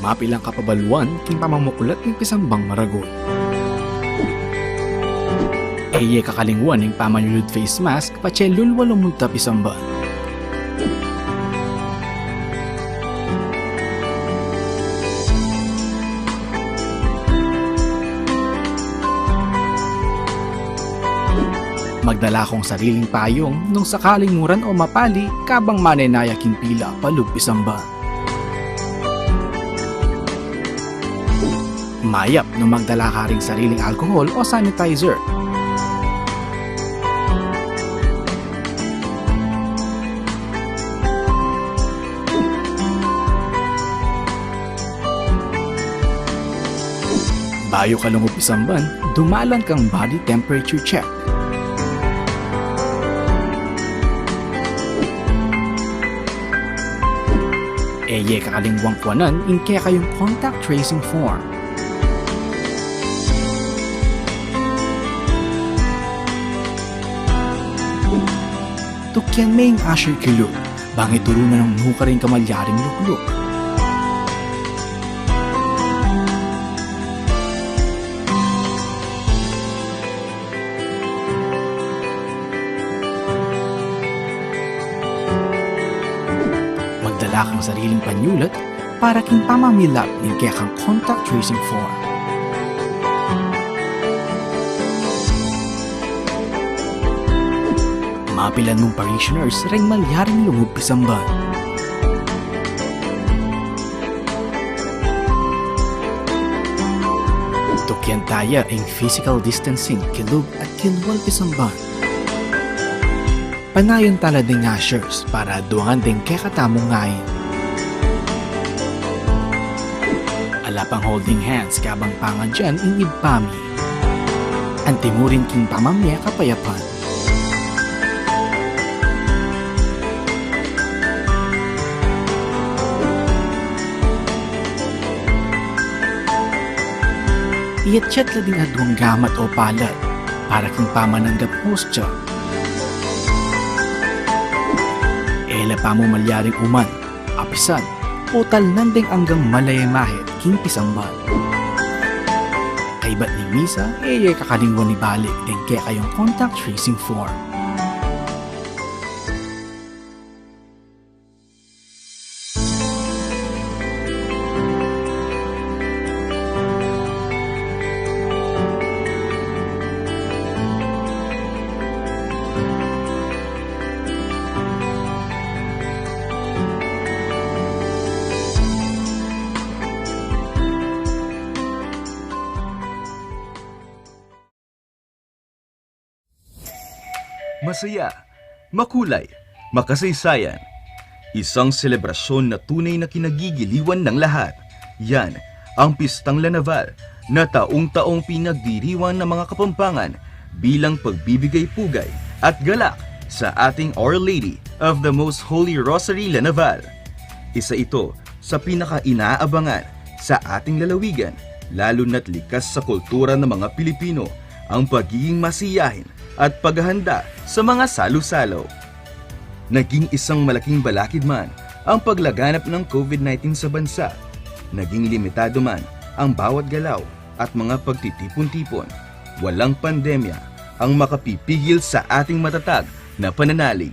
Mapilang kapabaluan king pamamukulat ng pisambang maragon. Eye kakalingwan ng pamanyulod face mask pachelul walong munta pisamban. Magdala kong sariling payong nung sakaling muran o mapali kabang manenaya king pila palug pisamban. Mayap nung magdala ka ring sariling alcohol o sanitizer. Bayo ka lungog isamban, dumalan kang body temperature check. Eye kakalingwang kwanan inke kayong contact tracing form. Tukyan may asher kilo, bangit turunan ng nuka rin kamalyaring lukluk. Magdala kang sariling panyulat para king pamamilap ng kaya kang contact tracing form. Mapilan mong parishioners ring malyaring lungog pisamban. Tukyan taya ang physical distancing kilog at kilwal pisamban. Panayon tala ding ashers para duangan ding kekatamong ngayon. Alapang holding hands kabang pangan dyan in ibpami. Antimurin king pamamya kapayapan. Iyat-chat la ding adwang gamat o palad para king pamananggap hostya. Ela pa mo malyaring uman, apisan, o talnanding hanggang malayamahe king pisambal. Kaibat ni Misa, kakalingwan ni balik din kaya kayong contact tracing form. Masaya, makulay, makasaysayan. Isang selebrasyon na tunay na kinagigiliwan ng lahat. Yan ang Pistang Lanaval na taong-taong pinagdiriwang ng mga Kapampangan bilang pagbibigay-pugay at galak sa ating Our Lady of the Most Holy Rosary Lanaval. Isa ito sa pinaka-inaabangan sa ating lalawigan, lalo na't likas sa kultura ng mga Pilipino ang pagiging masiyahin at paghahanda sa mga salo-salo. Naging isang malaking balakid man ang paglaganap ng COVID-19 sa bansa. Naging limitado man ang bawat galaw at mga pagtitipon-tipon. Walang pandemya ang makapipigil sa ating matatag na pananalig.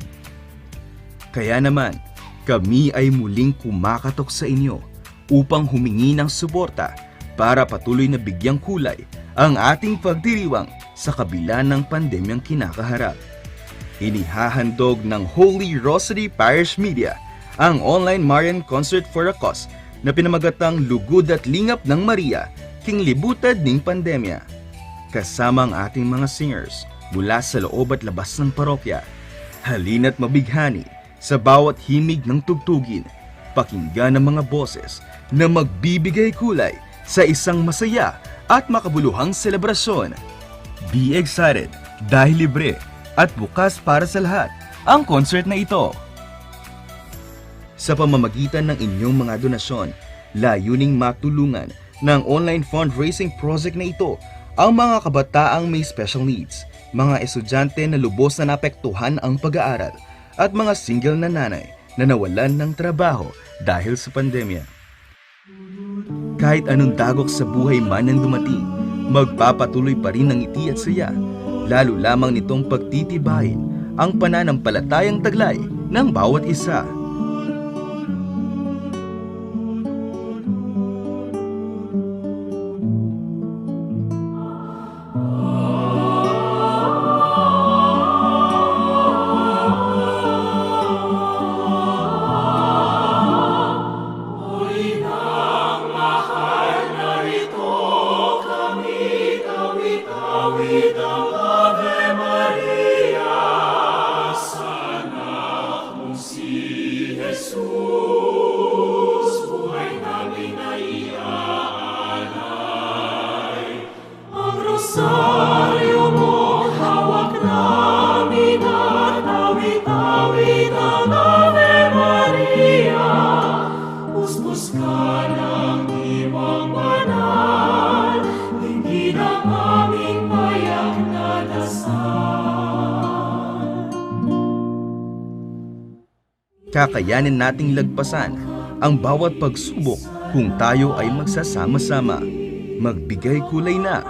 Kaya naman, kami ay muling kumakatok sa inyo upang humingi ng suporta para patuloy na bigyang kulay ang ating pagdiriwang sa kabila ng pandemyang kinakaharap. Inihahandog ng Holy Rosary Parish Media ang online Marian Concert for a Cause na pinamagatang Lugod at Lingap ng Maria, King Libutad ning Pandemya. Kasama ang ating mga singers mula sa loob at labas ng parokya. Halina't mabighani sa bawat himig ng tugtugin, pakinggan ang mga boses na magbibigay kulay sa isang masaya at makabuluhang selebrasyon. Be excited dahil libre at bukas para sa lahat ang concert na ito. Sa pamamagitan ng inyong mga donasyon, layuning matulungan ng online fundraising project na ito ang mga kabataang may special needs, mga estudyante na lubos na naapektuhan ang pag-aaral, at mga single na nanay na nawalan ng trabaho dahil sa pandemya. Kahit anong dagok sa buhay man ang dumating, magpapatuloy pa rin ng ngiti at saya, lalo lamang nitong pagtitibayin ang pananampalatayang taglay ng bawat isa. Kakayanin nating lagpasan ang bawat pagsubok kung tayo ay magsasama-sama. Magbigay kulay na,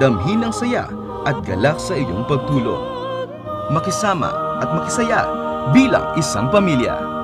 damhin ang saya at galak sa iyong pagtulong. Makisama at makisaya bilang isang pamilya.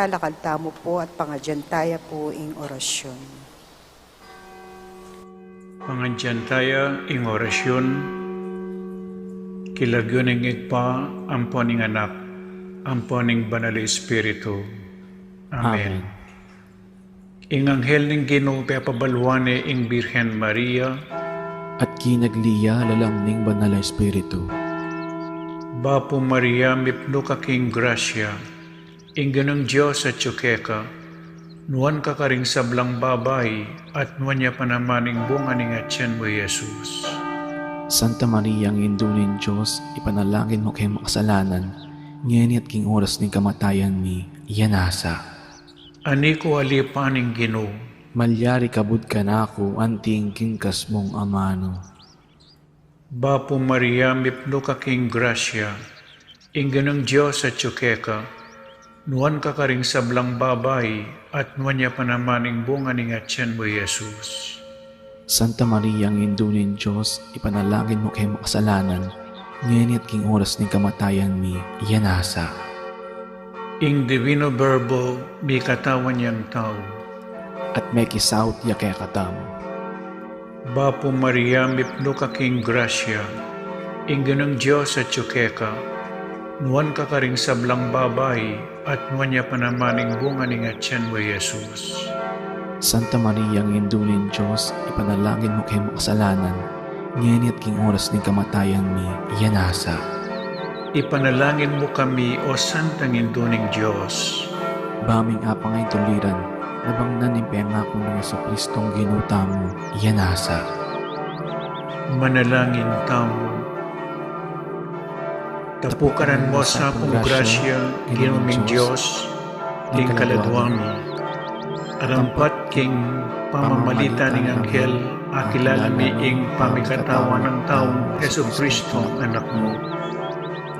Talakad tamo po at pangadyantaya po ing orasyon. Pangadyantaya ing orasyon, kilagyoning igpa, amponing anak, amponing banal Espiritu. Amen. Ing anghel ning Ginoo papabalwane ing Birhen Maria, At kinagliya lalamning banal na Espiritu. Bapo Maria mipno ka king grasya, ing ganang Diyos at tsukeka, nuan ka karing sablang babay, at nuan niya panamaning bunga ning atyan mo, Jesus. Santa Maria, ang indunin Diyos, ipanalangin mo kay makasalanan, ngayon at king oras ng kamatayan mi, yanasa. Ani ko alipaning Ginoo, Malyari kabud ka na ako, anting kingkas mong amano. Bapo Maria mipno ka king grasya, ing ganang Diyos at tsukeka, nuan ka karing sablang babay, at nuan niya panamaning bunga ning atyan mo, Jesus. Santa Maria, ang indunin Diyos, ipanalangin mo kay makasalanan, ngayon at king oras ng kamatayan mi, yanasa. Ing divino verbo, mi katawan niyang tao. At may kisawt ya kaya katamo. Bapo Maria mipno ka king grasya, ing ganang Diyos at tsukeka, nuan ka karing sablang babay, at nuan niya panamaning bunga ning atyan mo, Jesus. Santa Maria, ang indunin Diyos, ipanalangin mo kay makasalanan, ngayon at king oras ng kamatayan mi, yanasa. Ipanalangin mo kami, O Santang Induning Diyos. Baming apang ay tuliran, nabangnan ng pengako ng Jesucristong ginuta mo, yanasa. Manalangin tamo. Tapukaran mo sa akong grasya, ginuming Diyos, king kaladwang mo. Arampat king pamamalita ning anghel, akilala mi ing pamikatawan ng taong Jesucristo, anak mo.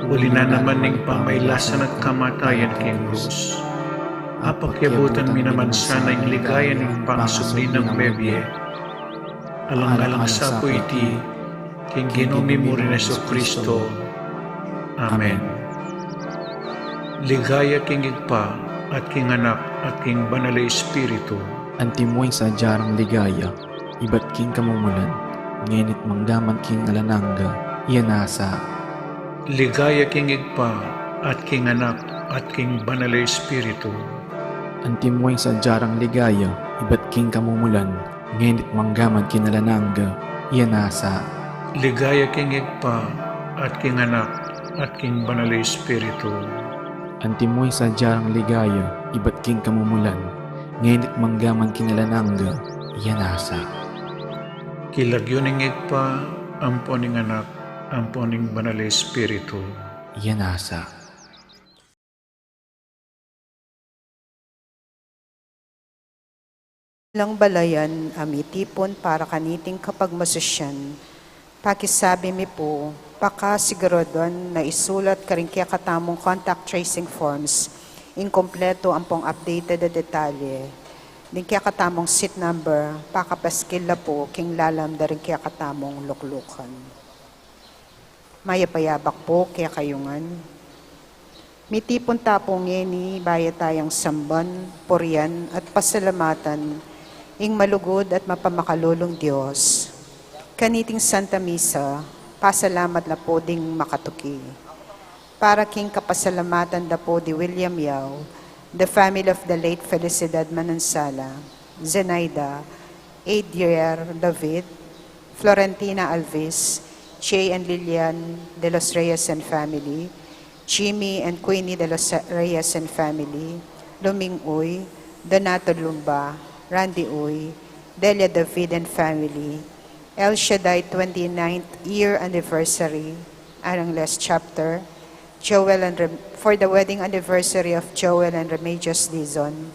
Uli na naman ning pamaylasan at kamatayan king krus. Apakyabutan mi naman sana ing ligaya ning pangsubli ng bebye. Alang-alang sa po iti, king ginumi mo rin Jesucristo. Amen. Ligaya king igpa, at king anak, at king banal na Espiritu. Antimoy sa jarang ligaya, iba't king kamumulan, ngenit mangdaman king alananga, yanasa. Ligaya king igpa, at king anak, at king banal na Espiritu. Antimoy sa jarang ligaya, iba't king kamumulan, ngenit manggaman king alananga, yanasa. Ligaya king igpa, at king anak, at king banal na Espiritu. Antimoy sa jarang ligaya, iba't king kamumulan, ngenit manggaman king alananga, yanasa. Kilagyoning igpa, amponing anak, amponing banal na Espiritu. Yanasa. Lang balayan amitipon para kaniting kapag masusyan. Pakisabi mi po, pakasiguraduan na isulat karing kaya katamong contact tracing forms, inkompleto ang pong updated na detalye. Din kaya katamong seat number, pakapaskil na po, king lalam da rin kaya katamong luklukan. Mayapayabak po kaya kayungan. Mitipon tapong yeni, baya tayang samban, purian at pasalamatan, ing malugod at mapamakalulong Diyos. Kaniting Santa Misa, pasalamat na po ding makatuki. para King Kapasalamatan Dapo di William Yao, the family of the late Felicidad Manansala, Zenaida, Adrier David, Florentina Alvis, Che and Lilian de los Reyes and family, Jimmy and Queenie de los Reyes and family, Luming Uy, Donato Lumba, Randy Uy, Delia David and family, El Shaddai 29th year anniversary, Arangles chapter, Joel and for the wedding anniversary of Joel and Remedios Dizon,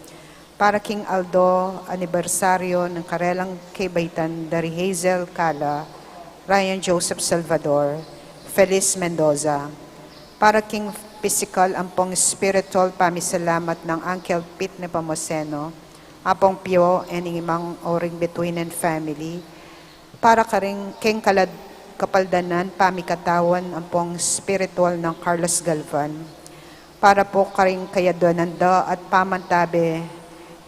para King Aldo, anibersaryo ng karelang kibaitan dari Hazel Cala, Ryan Joseph Salvador, Feliz Mendoza, para King Physical ampong spiritual pamisalamat ng Uncle Pete Nepomuceno, apong Pio and imang oring between and family, para karing King Kapaldanan pamikatawan ampong spiritual ng Carlos Galvan, para po karing kayadonanda at pamantabe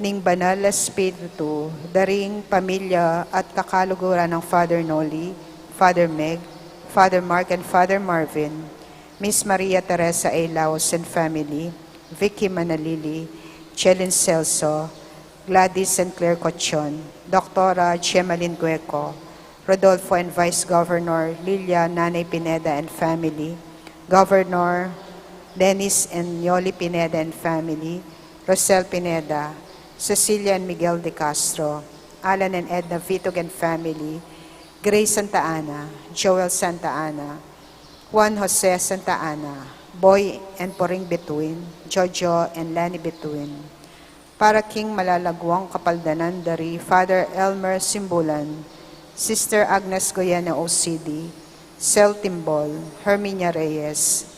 ning banal na espiritu, daring pamilya at kakaluguran ng Father Noli, Father Meg, Father Mark and Father Marvin, Miss Maria Teresa A. Laos and family, Vicky Manalili, Chelin Celso, Gladys and Claire Cochon, Dr. Chemalin Gueco, Rodolfo and Vice Governor Lilia Nanay Pineda and family, Governor Dennis and Yoli Pineda and family, Rosel Pineda, Cecilia and Miguel de Castro, Alan and Edna Vitog and family, Grace Santa Ana, Joel Santa Ana, Juan Jose Santa Ana, Boy and Poring Between, Jojo and Lani Between, para King Malalagwang Kapaldanan dari Father Elmer Simbulan, Sister Agnes Goyana OCD, Sel Timbol, Herminia Reyes,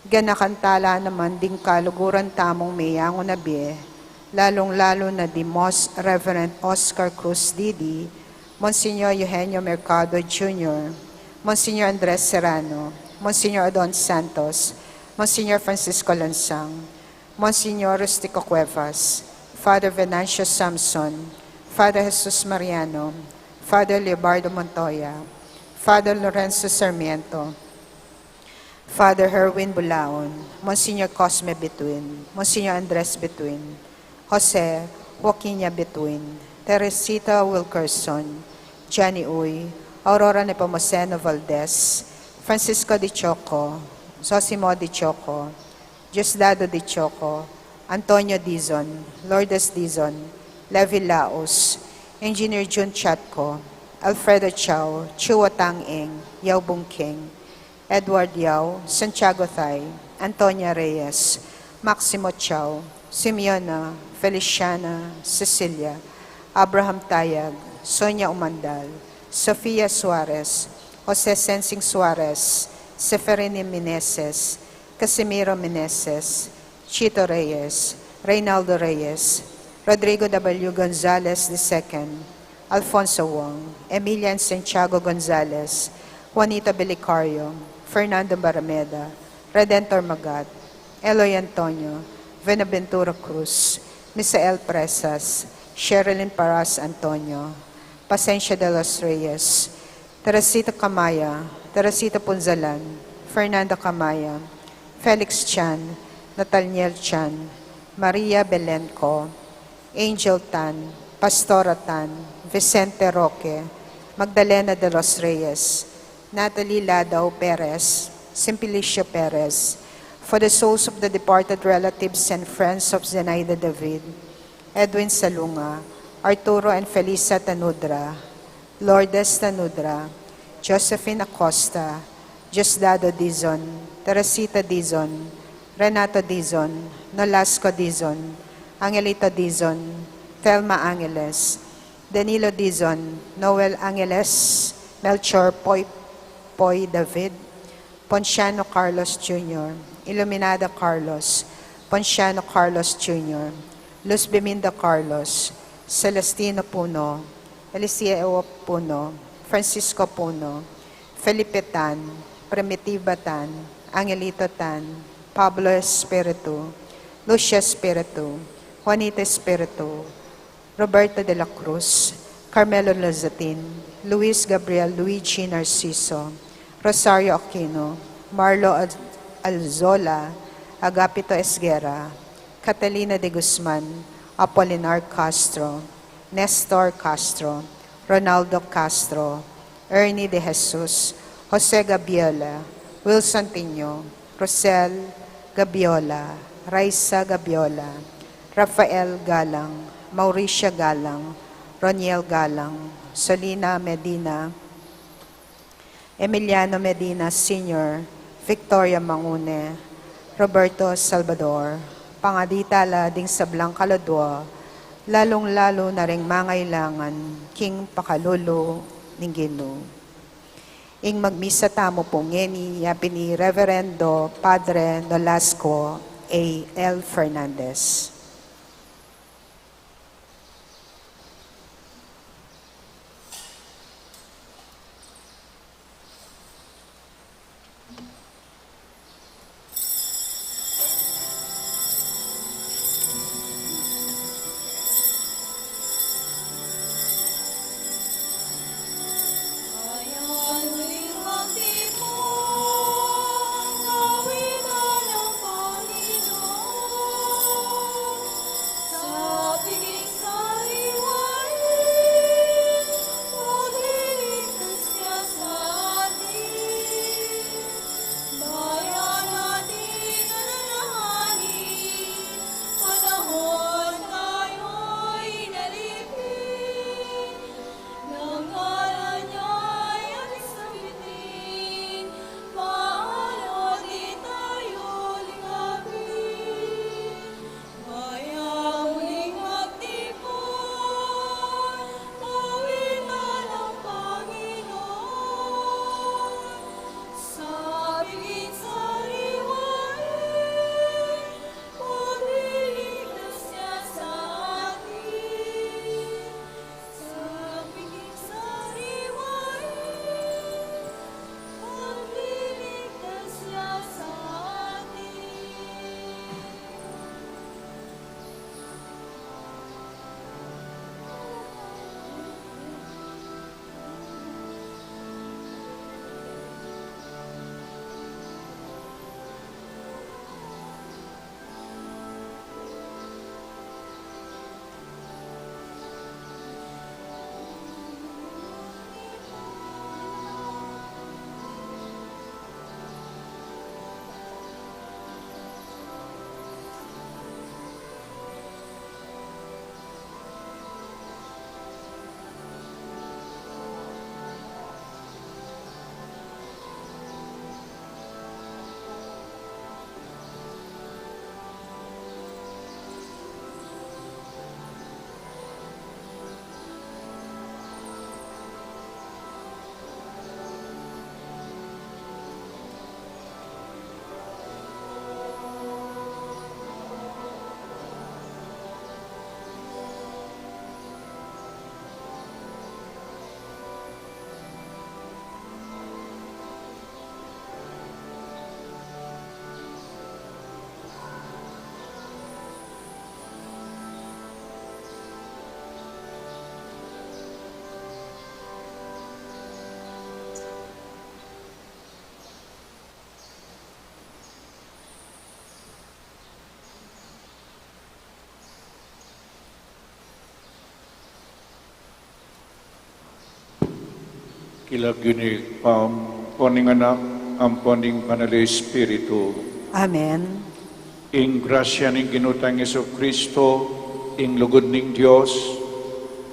ganakantala naman ding kaluguran tamong mayango na biye, lalong-lalo na di Most Reverend Oscar Cruz Didi, Monsignor Eugenio Mercado Jr., Monsignor Andres Serrano, Monsignor Adon Santos, Monsignor Francisco Lansang, Monsignor Rustico Cuevas, Father Venancio Samson, Father Jesus Mariano, Father Leobardo Montoya, Father Lorenzo Sarmiento, Father Herwin Bulaon, Monsignor Cosme Between, Monsignor Andres Between, Jose Joaquina Between, Teresita Wilkerson, Johnny Uy, Aurora Nepomuceno Valdez, Francisco Di Choco, Sosimo Di Choco, Diosdado Di Choco, Antonio Dizon, Lourdes Dizon, Levi Laos, Engineer Jun Chatco, Alfredo Chow, Chua Tang Eng, Yao Bungking, Edward Yao, Santiago Thay, Antonia Reyes, Maximo Chow, Simeona, Feliciana, Cecilia, Abraham Tayag, Sonia Umandal, Sofia Suarez, Jose Sensing Suarez, Seferini Meneses, Casimiro Meneses, Chito Reyes, Reynaldo Reyes, Rodrigo W. Gonzalez II, Alfonso Wong, Emilian Santiago Gonzalez, Juanita Belicario, Fernando Barameda, Redentor Magat, Eloy Antonio, Venaventura Cruz, Misael Presas, Sherilyn Paras Antonio, Pasencia de los Reyes, Teresita Camaya, Teresita Punzalan, Fernanda Camaya, Felix Chan, Nathaniel Chan, Maria Belenco, Angel Tan, Pastora Tan, Vicente Roque, Magdalena de los Reyes, Natalie Ladao Perez, Simplicio Perez, for the souls of the departed relatives and friends of Zenaida David, Edwin Salunga, Arturo and Felisa Tanudra, Lourdes Tanudra, Josephine Acosta, Diosdado Dizon, Teresita Dizon, Renato Dizon, Nolasco Dizon, Angelita Dizon, Thelma Angeles, Danilo Dizon, Noel Angeles, Melchor Poy David, Ponciano Carlos Jr., Iluminada Carlos, Ponciano Carlos Jr., Luz Beminda Carlos, Celestino Puno, Eliseo Puno, Francisco Puno, Felipe Tan, Primitiva Tan, Angelito Tan, Pablo Espiritu, Lucia Espiritu, Juanita Espiritu, Roberto de la Cruz, Carmelo Lazatin, Luis Gabriel Luigi Narciso, Rosario Aquino, Marlo Alzola, Agapito Esguera, Catalina de Guzman, Apolinar Castro, Nestor Castro, Ronaldo Castro, Ernie de Jesus, Jose Gabiola, Wilson Tino, Rosel Gabiola, Raisa Gabiola, Rafael Galang, Mauricia Galang, Roniel Galang, Solina Medina, Emiliano Medina Sr., Victoria Mangune, Roberto Salvador, pangadita lading sa Blancaladua, lalong-lalo na ring mangailangan, King Pakalulo, Ninggino. Ing magmisa tamo po ngeni, yapi ni Reverendo Padre Nolasco A. L. Fernandez. Kilagini poning anak, ang poning banal Espiritu. Amen. Ing grasya ning ginutang Yesu Kristo, ing lugod ning Dios,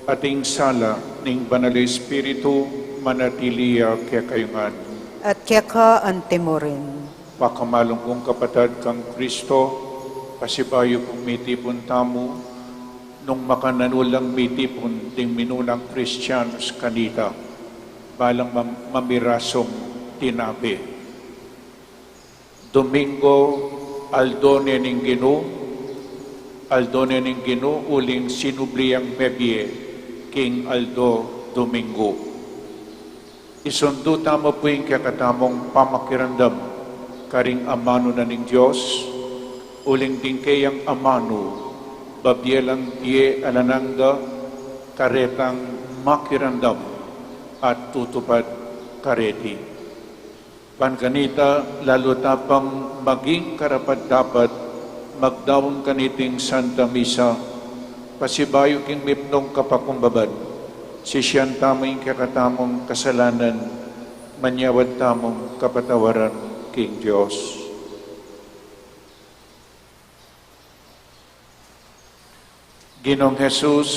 at ing sala ning banal Espiritu, manatiliya kaya kayungan. At kaya ka antemorin. Pakamalong kong kapatid kang Kristo, pasibayo kong mitipon tamo, nung makananulang mitipon ting minunang Christians kanita, balang mamirasong tinabi. Domingo, aldone ning Gino, uling sinubliang bebye, King Aldo Domingo. Isundo tamo po yung kakatamong pamakirandam, karing amano na ning Diyos, uling tingkayang amano, babyelang tie alananga, karetang makirandam, at tutupad kareti. Pankanita lalo tapang maging karapat-dapat magdawon kaniting Santa Misa, pasibayo king mipnong kapakumbabad, sisyan tamang kakatamong kasalanan, manyawad tamong kapatawaran king Diyos. Ginong Jesus,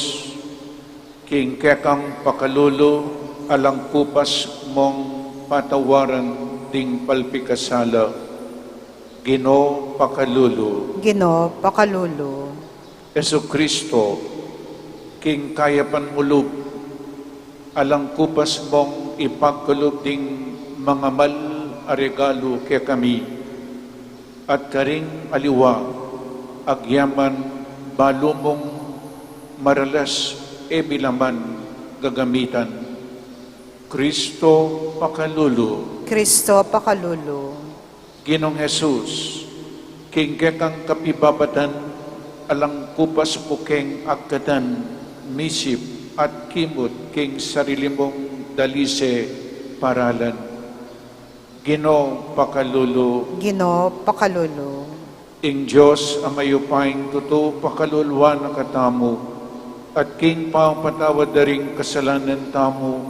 king kekang pakalulo, alang kupas mong patawaran ding palpikasala, Ginoo pakalulo. Ginoo pakalulo. Yesu Kristo, king kayapan mulog, alang kupas mong ipagkulob ding mga mal aregalo kaya kami, at karing aliwa, agyaman balo mong maralas bilaman gagamitan. Kristo pakalulo. Kristo pakalulo. Ginong Jesus, king kekang kapibabatan, alang kupas pukeng agkatan, misip at kimot king sarili mong dalise paralan. Ginoo pakalulo. Ginoo pakalulo. Ing Diyos amayupaing tuto pakaluluan na katamo, at king patawad daring kasalanan tamo,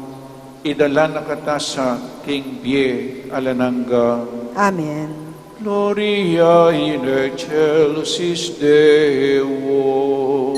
idala na katasa king bie alananga. Amen. Gloria in excelsis Deo.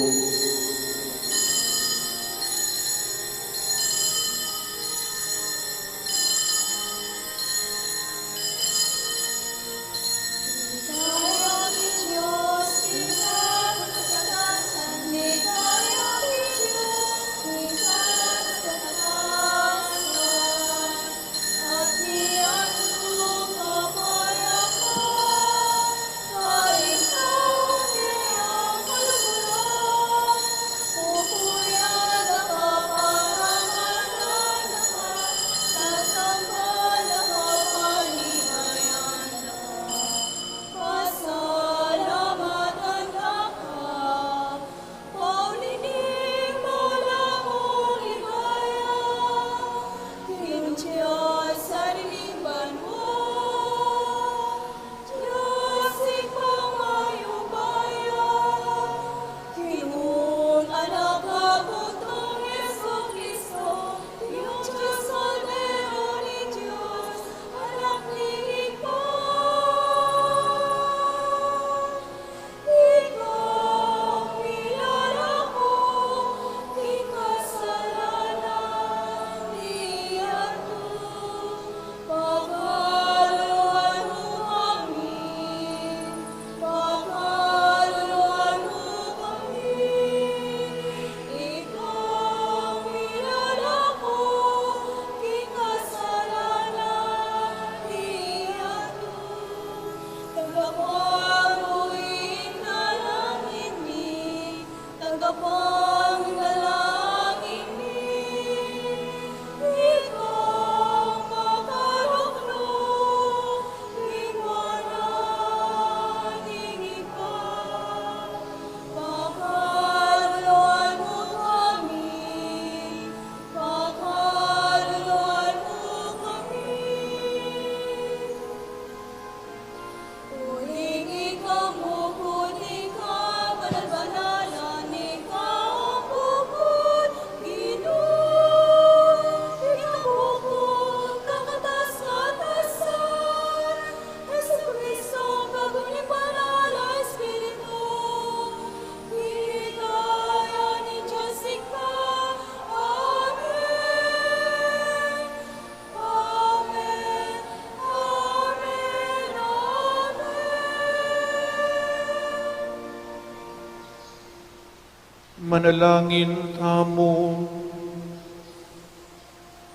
Manalangin tamo.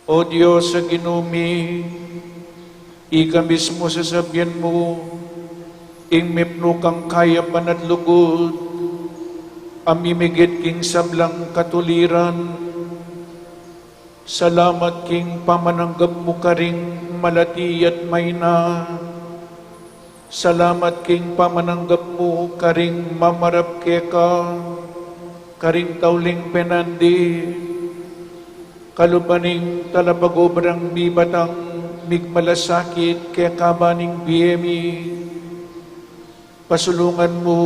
O Diyos sa ginumi, ika mismo sasabihan mo, ing mipno kang kaya panat lugod, amimigit king sablang katuliran, salamat king pamananggap mo karing malati at mayna, salamat king pamananggap mo karing mamarap keka, karing tauling penandi, kalubaning talabagobrang bibatang migmalasakit kaya kabaning biyemi, pasulungan mo,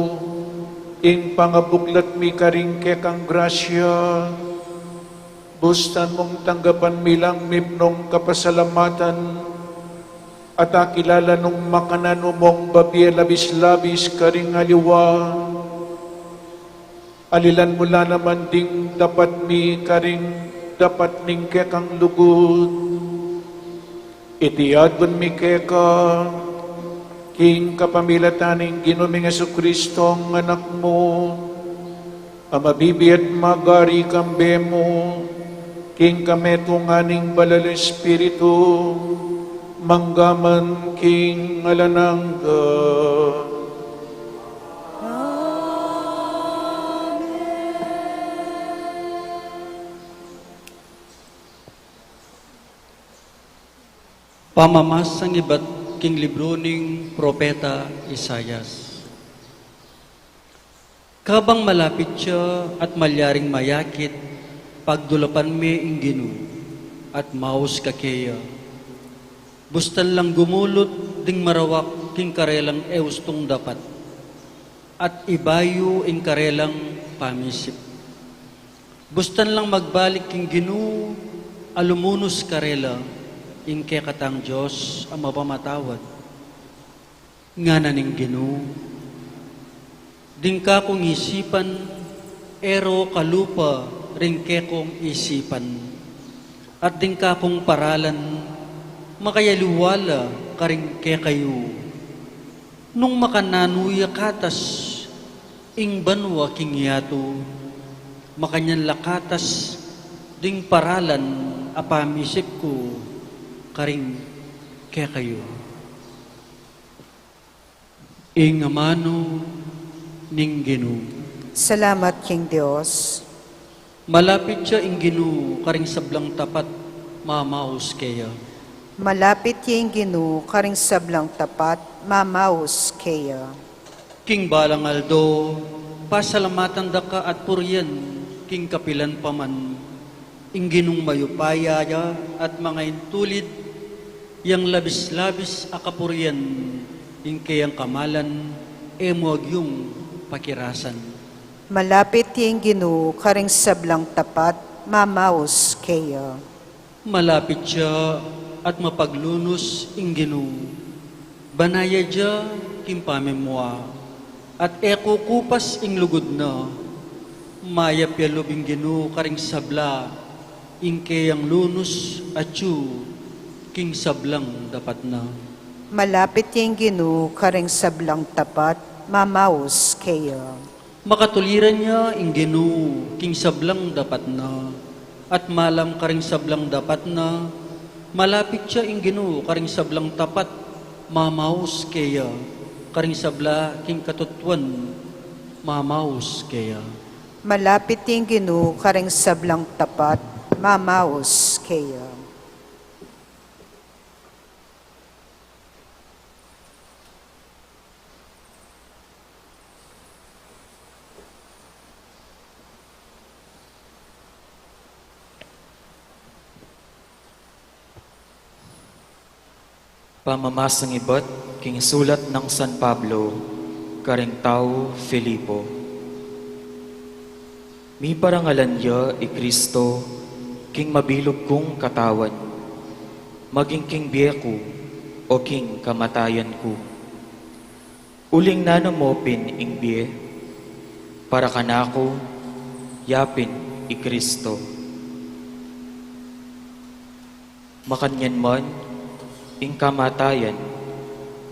ing pangabuklat mi karing kaya kang grasya, bustan mong tanggapan milang mipnong kapasalamatan, at akilala nung makanano mong babiya labis-labis karing aliwa, alilan mula naman ding dapat mi karing dapat ning kekang lugod. Itiadban mi keka, king kapamilataning Ginoming Jesucristo ang anak mo, amabibi at magari kambe mo, king kameto nganing balal Espiritu, manggaman king alanangga. Pamamas ang iba't king libro ning Propeta Isayas. Kabang malapit siya at malyaring mayakit, pagdulapan me ing Gino at maus kakeya. Bustan lang gumulot ding marawak king karelang eustong dapat, at ibayo ing karelang pamisip. Bustan lang magbalik king Gino, alumunos karela, ing katang Diyos ang mapamatawad. Nga na ning Ginoo, ding ka kong isipan, ero kalupa ring kong isipan, at ding ka kong paralan, makayaluwala karing kayo. Nung makananuya katas, ing banwa king yato, makanyan lakatas, ding paralan apamisip ko, karing kayo. Ing amano ning Ginoo. Salamat, King Diyos. Malapit siya ing Ginoo, karing sablang tapat, mamaos kaya. Malapit yung Ginoo, karing sablang tapat, mamaus kaya. King balang aldo, pasalamatan da ka at puryan, king kapilan paman, ing Ginong mayupaya at mga intulid, yang labis-labis akapuryan, ing kayang kamalan, emuag yung pakirasan. Malapit yung Ginoo, karing sablang tapat, mamaus kaya. Malapit siya at mapaglunos ing Ginoo. Banaya siya king pamemwa, at eko kupas ing lugod na, mayap yalub ing Ginoo karing sabla, ing kayang lunos at yu, king sablang dapat na. Malapit yung Ginoo, karing sablang tapat, mamaus kaya. Makatuliran niya ing Ginoo, king sablang dapat na, at malam karing sablang dapat na, malapit siya ing Ginoo, karing sablang tapat, mamaus kaya, karing sabla king katutuan, mamaus kaya. Malapit yung Ginoo, karing sablang tapat, mamaus kaya. Pamamasang iba't king sulat ng San Pablo, karing tao Filipo. Mi parangalan niya Kristo, king mabilog kong katawan, maging king biyeku o king kamatayan ko. Uling nanamopin ing biye, para kanako, yapin Kristo. Makanyan man, ing kamatayan,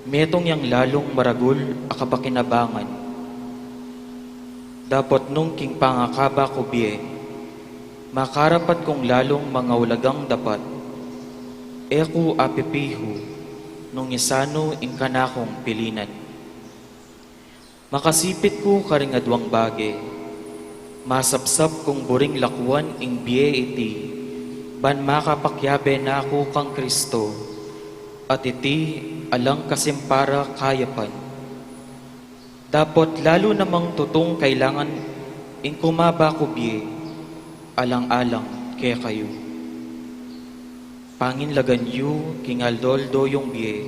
metong yang lalong maragul akapakinabangan. Dapat nung king pangakaba ko biye, makarapat kong lalong mga ulagang dapat, eku apipihu, nung isano ing kanakong pilinan. Makasipit ko karingadwang bage, masapsap kong buring lakwan ing biye iti, ban makapakyabe na ako kang Kristo, at iti alang kasimpara kayapan. Dapat lalo namang tutong kailangan ing kumaba ko biye, alang-alang kaya kayo. Panginlagan yu king aldoldo yung biye,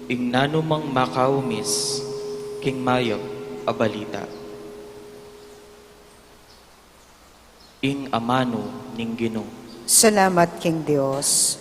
ing nanumang makaumis, king mayag abalita. Ing amano ning Ginoo. Salamat, King Diyos.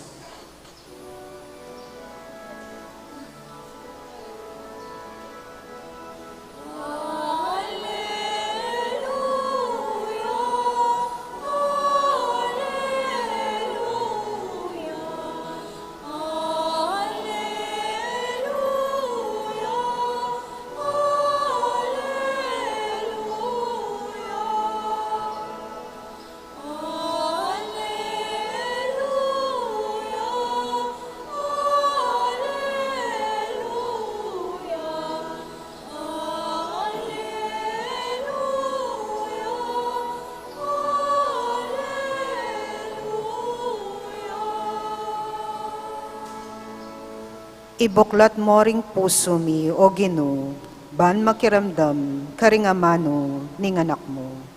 Ibuklat mo ring puso mi, o Ginoo, ban makiramdam, karing amano, ning anak mo.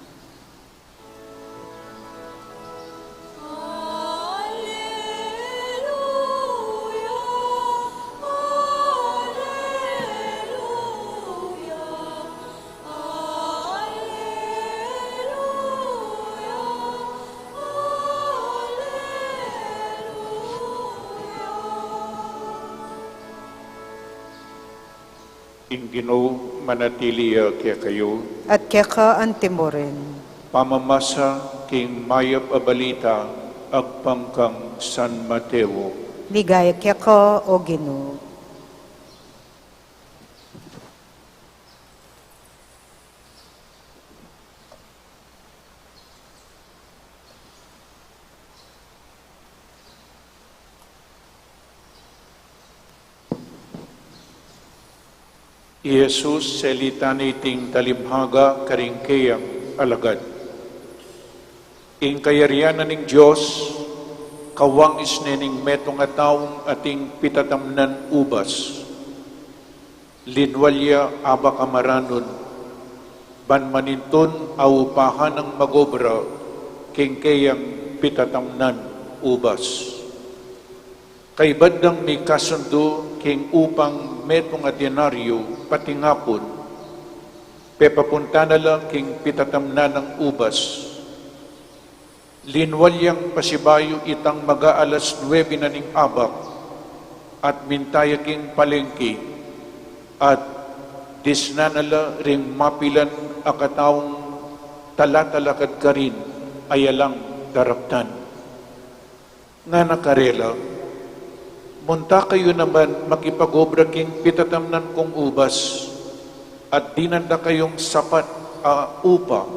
Ing Ginoo manatiliya kaya kayo, At kaya ka antimo rin. pamamasa king mayap abalita agpangkang San Mateo. Ligaya kaya ka, o Ginoo. Jesus selitani ting talimhaga karingkayang alagad. Ing kayarianan ning Diyos, kawang isnening metong ataong ating pitatamnan ubas. Linwalya aba kamaranon, banmaninton aupahan ng magobra, kingkayang pitatamnan ubas. Kay bandang ni kasundo king upang metong adenaryo pati ngapon, pepapunta na lang king pitatamna ng ubas. Linwalyang pasibayo itang mag-aalas 9 na ning abak at mintaya king palengke at disnanala ring mapilan akataong talatalakad ka rin ayalang daraptan. Nga nakarela, munta kayo naman makipag-obra king pitatamnan kong ubas at dinanda kayong sapat upa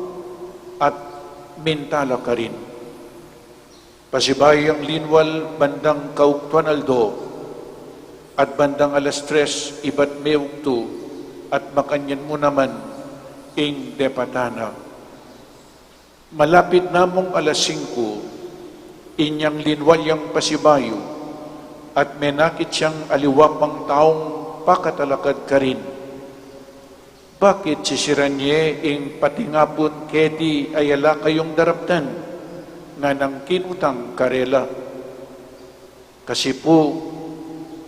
at mintala ka rin. Pasibayang linwal bandang kauktuan aldo at bandang alas 3 ibat meugto at makanyan mo naman ing depatana. Malapit namong alas 5 inyang linwal yang pasibayo at menakit siyang aliwapang taong pakatalakad ka rin. Bakit sisiranye ing patingapon keti ayala kayong daraptan nga nang kinutang karela? Kasi po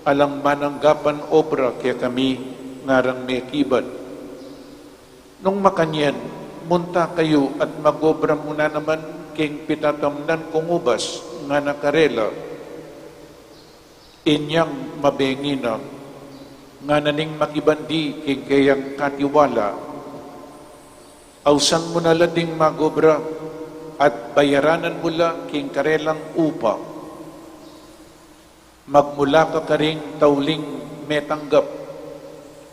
alang mananggapan obra kaya kami ngarang may kibat. Nung makanyan, munta kayo at magobra muna naman king pitatamnan kong ubas nga nakarela. Inyang mabengina nga naning makibandi king kayang katiwala. Awsan mo na lading magobra at bayaranan mo lang king karelang upa. Magmula ka ring tauling metanggap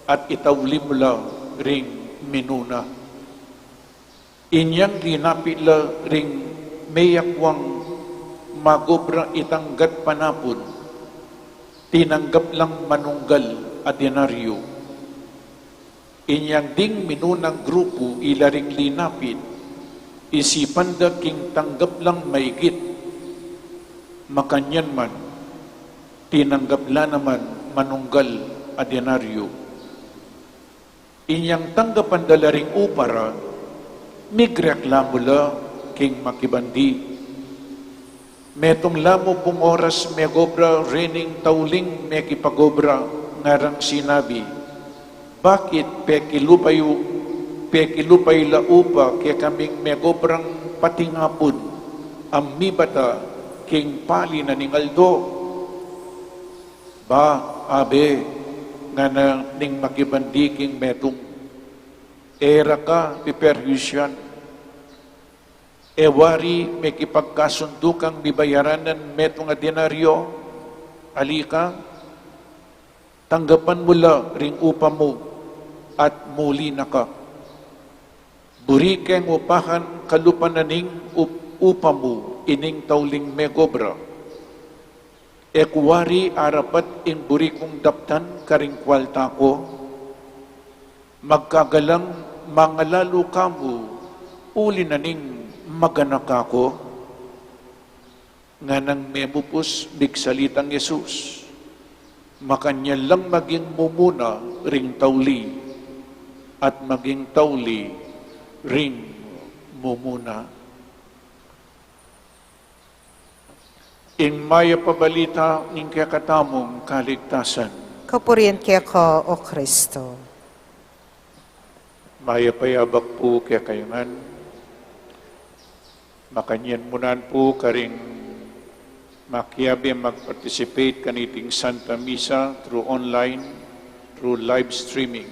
at itawli mo lang ring minuna. Inyang linapit la ring mayakwang magobra itanggat panapon, tinanggap lang manunggal at denaryo. Inyang ding minunang grupo ilaring linapit, isipan da king tanggap lang maigit, makanyan man, tinanggap la naman manunggal at denaryo. Inyang tanggapan dala ring upara, migreklamo la king makibandi. Metong lamo pong oras may gobra, rening tauling may kipagobra, ngarang sinabi, bakit pekilupay laupa kaya kaming may gobrang patingapon, ang mibata king pali na ningaldo. Ba, abe, nga na ning makibandiking metong, era ka, piperhusyan, ewari may kipagkasundukang bibayaranan meto nga denaryo, alika, tanggapan mo la ring upa mo at muli na ka. Burikeng upahan kalupananing upa mo ining tauling megobra. Ekwari arapat in burikong daptan karing kwalta ko, magkagalang mangalalo kamo uli na ning maganak ako, nga nang memupos bigsalitang Yesus, makanya lang maging mumuna ring tauli, at maging tauli ring mumuna. In maya pabalita ning kakatamong kaligtasan, Kapurian kaya ka, O Kristo. maya payabak po kaya kayungan, makanyan munan po karing makiabi mag-participate kaniting Santa Misa through online, through live streaming.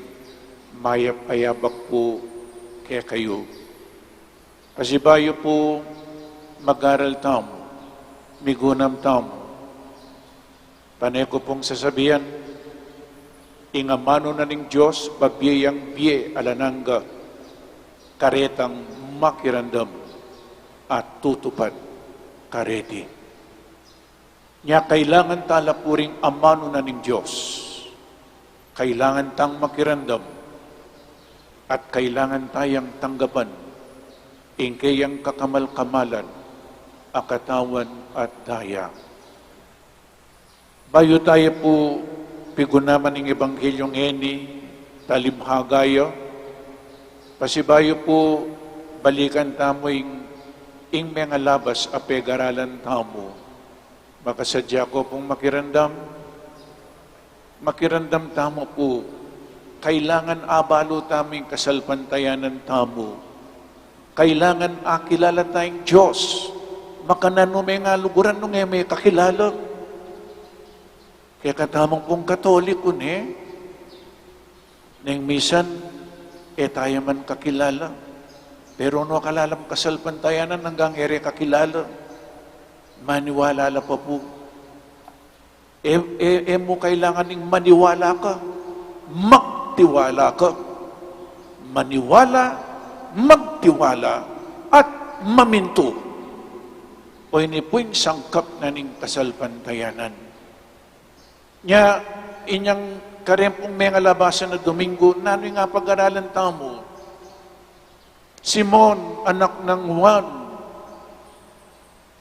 Maya payabak po kaya kayo. Pasibayo po mag-aral tamo, migunam tamo. Panay ko pong sasabihan, ingamano na ning Diyos, babiyang biye alananga, karetang makirandam, at tutupad kareti. Nya kailangan tala puring amano na ning Diyos. Kailangan tang makirandam at kailangan tayang tanggapan ingkayang kakamal-kamalan, akatawan at daya. Bayo tayo po pigunaman ng Ebanghelyong eni, talimhagayo, pasibayo po balikan tamo'y ing mga labas apegaralan tamo, makasadya ko pong makiramdam tamo po, kailangan abalo taming kasalpantayanan tamo, kailangan akilala tayong Diyos, makanano may nga luguran nung may kakilala, kaya katamang pong Katoliko nang misan, tayo man kakilala, pero no kalalam kasalpantayanan hanggang ere kakilala, maniwala la pa po. Mo kailangan ng maniwala ka, magtiwala ka. Maniwala, magtiwala, at maminto. O ini po yung sangkap na ning kasalpantayanan. Nya, inyang karempong mga labasan na Domingo, nano nga pag-aralan tamo, Simon, anak ng Juan,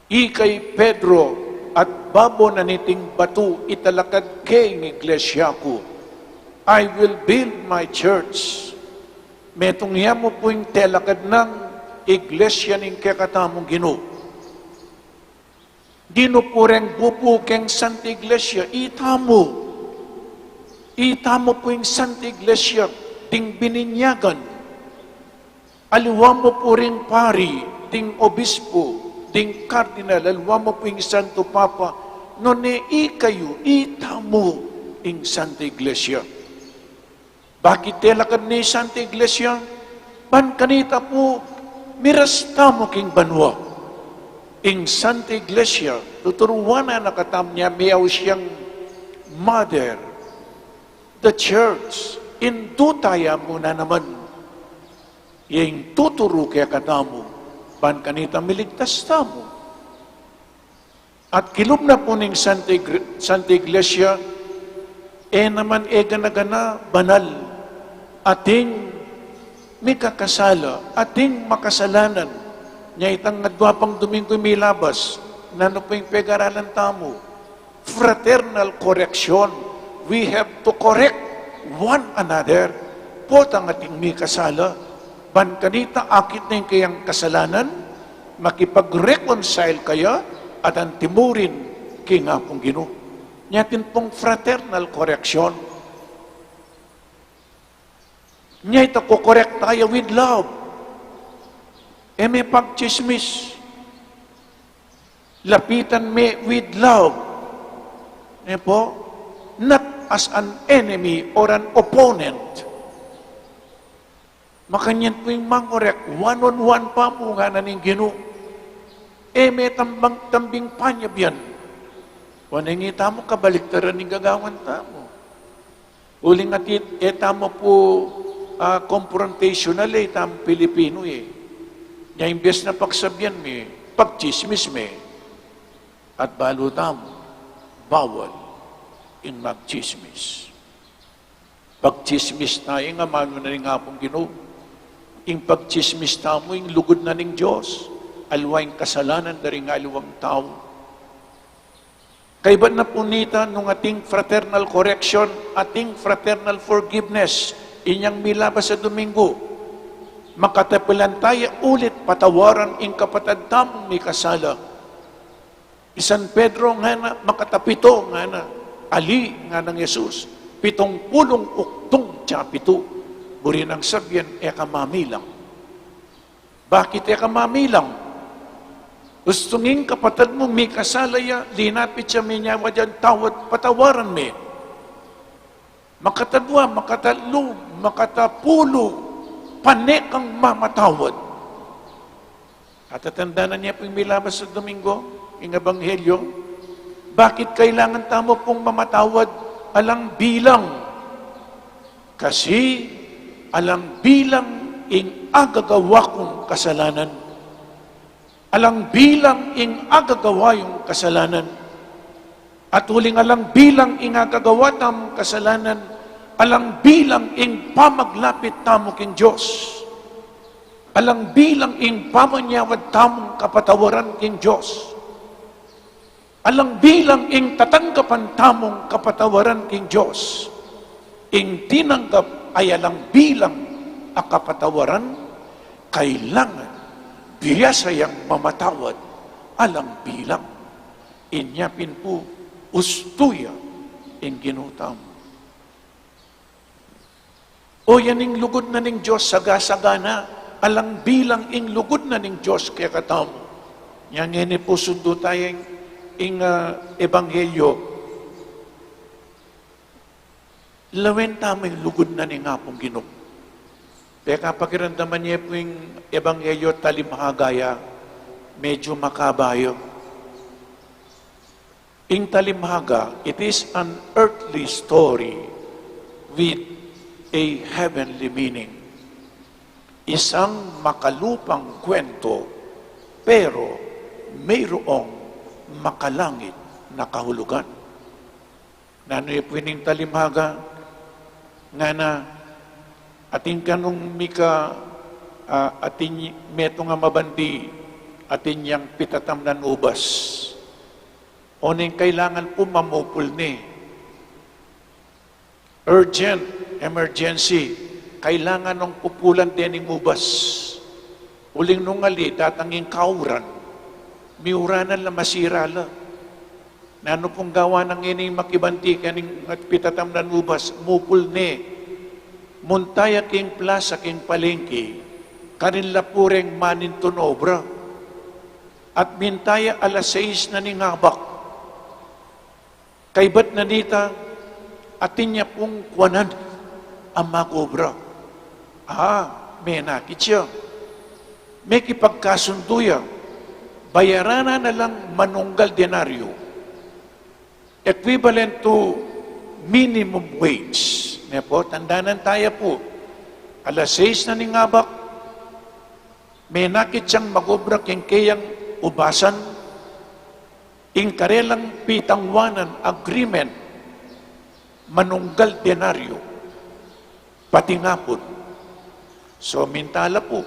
ikay Pedro, at babo na niting batu, italakad kay ng iglesia ko. I will build my church. Metong mo po yung telakad ng iglesia ng kakatamong Ginoo. Dino po rin bubukeng Santa Iglesia, itamo. Itamo po yung Santa Iglesia, ting bininyagan. Aliwa mo po rin pari, ting obispo, ting kardinal, aliwa mo po yung Santo Papa, no ne ikayo, itamo ing Santa Iglesia. Bakit telakad ni Santa Iglesia? Ban kanita po, miras tamo king banwa. Ing Santa Iglesia, tuturuan na nakatam niya, miyaw siyang mother, the church, indutaya mo na naman. Yang tuturo kaya katamu, ban kanita miligtas tamo. At kilom na po ning Santa Iglesia, naman gana-gana banal, ating may kakasala, ating makasalanan, niya itang nagwapang Domingo may labas, nano po yung pag-aralan tamo, fraternal correction, we have to correct one another, po tang ating may kasala, ban kanita akit na yung kayang kasalanan, makipag-reconcile kaya, at ang timurin king apong Ginoo. Nyatin pong fraternal correction. Nya ito ko correct tayo with love. May pagchismis. Lapitan me with love. Po? Not as an enemy or an opponent. Makanyan po yung mangorek, one-on-one pa po nga na ning Ginoo. May tambing panyab yan. Wanangita mo, kabaliktaran ng gagawan tamo. Uling atit, tamo po confrontational tamo Pilipino Nya imbes na pagsabyan pagchismis at balo tamo, bawal in magchismis. Pagchismis tayo nga mano na rin nga pong Ginoo. Ing pagchismis tamo, ing lugod na ning Diyos. Alwaing kasalanan na rin nga aluwang tao. Kaya ba na punita nung ating fraternal correction, ating fraternal forgiveness, inyang milabas sa Domingo, makatapilan tayo ulit patawaran ing kapatid tamong may kasala. Isan Pedro nga na, makatapito nga na, ali nga ng Yesus, 70 uktong tsapito, buri ng sabyan, kamamilang. Bakit kamamilang? Gusto nging kapatid mo may kasalaya, linapit siya may nyawa dyan, tawad, patawaran me. Makatadwa, makatalo, makatapulo, panekang mamatawad. At tatandaan niya po yung milabas sa Domingo, yung Ebanghelyo, bakit kailangan tamo pong mamatawad? Alang bilang. Kasi alang bilang ing agagawa kong kasalanan. Alang bilang ing agagawa yung kasalanan. At huling alang bilang ing agagawa tam kasalanan, alang bilang ing pamaglapit tamo king Diyos. Alang bilang ing pamanyawad tamong kapatawaran king Diyos. Alang bilang ing tatanggapan tamong kapatawaran king Diyos. Ing tinanggap ay alang bilang ang kapatawaran, kailangan biyasayang mamatawad alang bilang. Inyapin po ustuya ing ginutam. O yaning lugod na ning Diyos sagasagana, alang bilang ing lugod na ning Diyos kaya katamo. Yang ini po sundo tayong ing Ebanghelyo. Lawen tamo yung lugod na ning apong Ginoo. Kaya pakiramdaman niya po yung Ebanghelyo talimhagaya, medyo makabayo. In talimhaga, it is an earthly story with a heavenly meaning. Isang makalupang kwento, pero mayroong makalangit na kahulugan. Nano'y po yung talimhaga, nga na ating kanong mika ating meto nga mabandi ating yang pitatam na ubas o ning kailangan po mamupul ni urgent emergency kailangan ng pupulan din ng ubas uling nung ali tatanging kauran miuranan la masira la nano pong gawa ng ining makibanti kaning at pitatam na ubas mupul ni muntaya king plaza king palengke, kanila pureng maninton obra. At mintaya alas 6 na ningabak. Kaybat na dita, atin niya pong kuwanan ang mag-obra. May nakit siya. May kipagkasunduya. Bayarana na lang manunggal denaryo. Equivalent to minimum wage. Po, tandanan tayo po. Alas 6 na ningabak, may nakit siyang magobra kayang ubasan, ingkarelang pitangwanan agreement, manunggal denaryo, pati nga po. So, mintala po,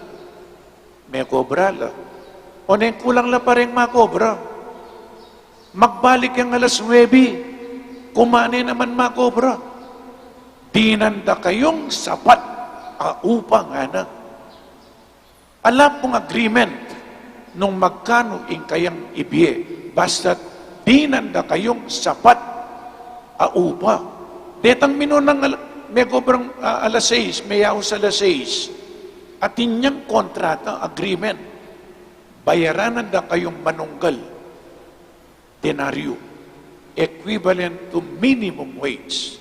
may kobra la. O nang kulang la pa rin makobra. Magbalik yung alas 9, kumane naman makobra. Dinanda kayong sapat upang na. Alam pong agreement nung magkano ing kayang ibiye. basta di nanda kayong sapat a upa. Detang minunang may gobrang alas 6, may yaw sa alas 6, at inyang kontrata, agreement, bayaranan da kayong manunggal, denaryo, equivalent to minimum wage.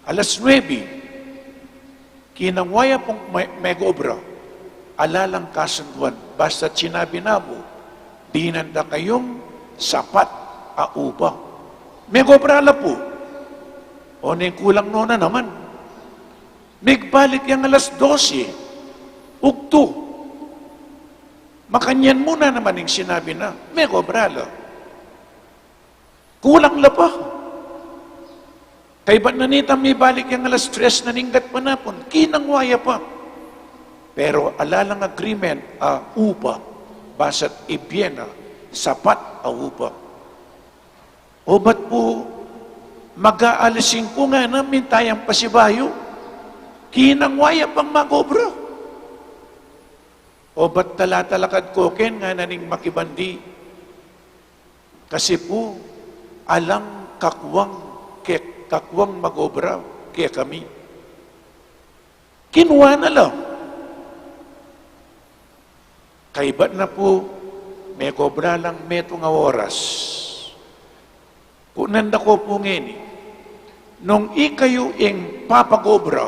Alas 9, kinangwaya pong may obra, alalang kasunduan, basta sinabi na mo, di nanda kayong sapat a upa. May obra ala po, o na kulang no na naman. Nagbalik yung alas 12, ugto. Makanyan muna naman yung sinabi na, may obra ala. Kulang la pa. Kaya ba't nanita may balik yung alas 3 na ninggat panapon? Kinangwaya pa. Pero alalang agreement, upa, basat ibyena, sapat a upa. O ba't po mag-aalisin ko nga namin tayang pasibayo? Kinangwaya pang magobra. O ba't talatalakad ko ken nga naning makibandi? Kasi po, alang kakwang magobra kaya kami. Kinuha na lang. Kaibat na po, may kobra lang meto nga oras. Kunanda ko po ngini, nung ikayo ing papagobra,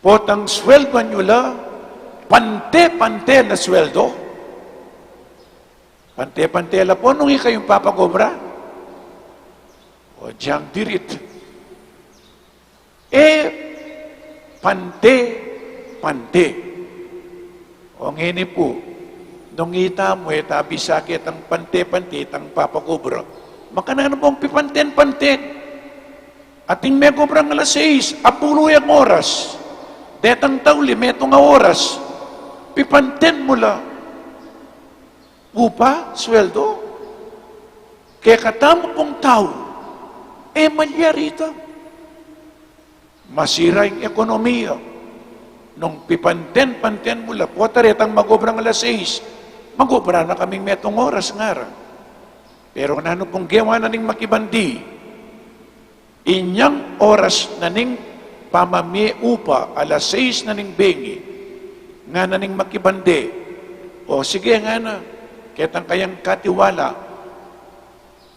potang sweldo nyo la, pante-pante na sweldo. Pante-pante la po nung ikayong papagobra. O diyang dirit. Pante-pante. O ngini po, nung ita mo, tabi sakit ang pante-pante, ang papagobra. Makanano pong pipanten-panten. Ating may gobrang alas 6, apuluyang oras. Detang tauli, metong oras. Pipanten mo la. Upa, sweldo. Kaya katamo pong tao, malyarita. Masira yung ekonomiya. Nung pipanten-panten mo la, potaretang magobrang alas 6, magobra na kaming metong oras nga. Pero nano pong gawa na ning makibandi, inyang oras na ning pamami upa, alas 6 na ning bengi, nga na ning makibandi, o sige nga na, ketang kayang katiwala,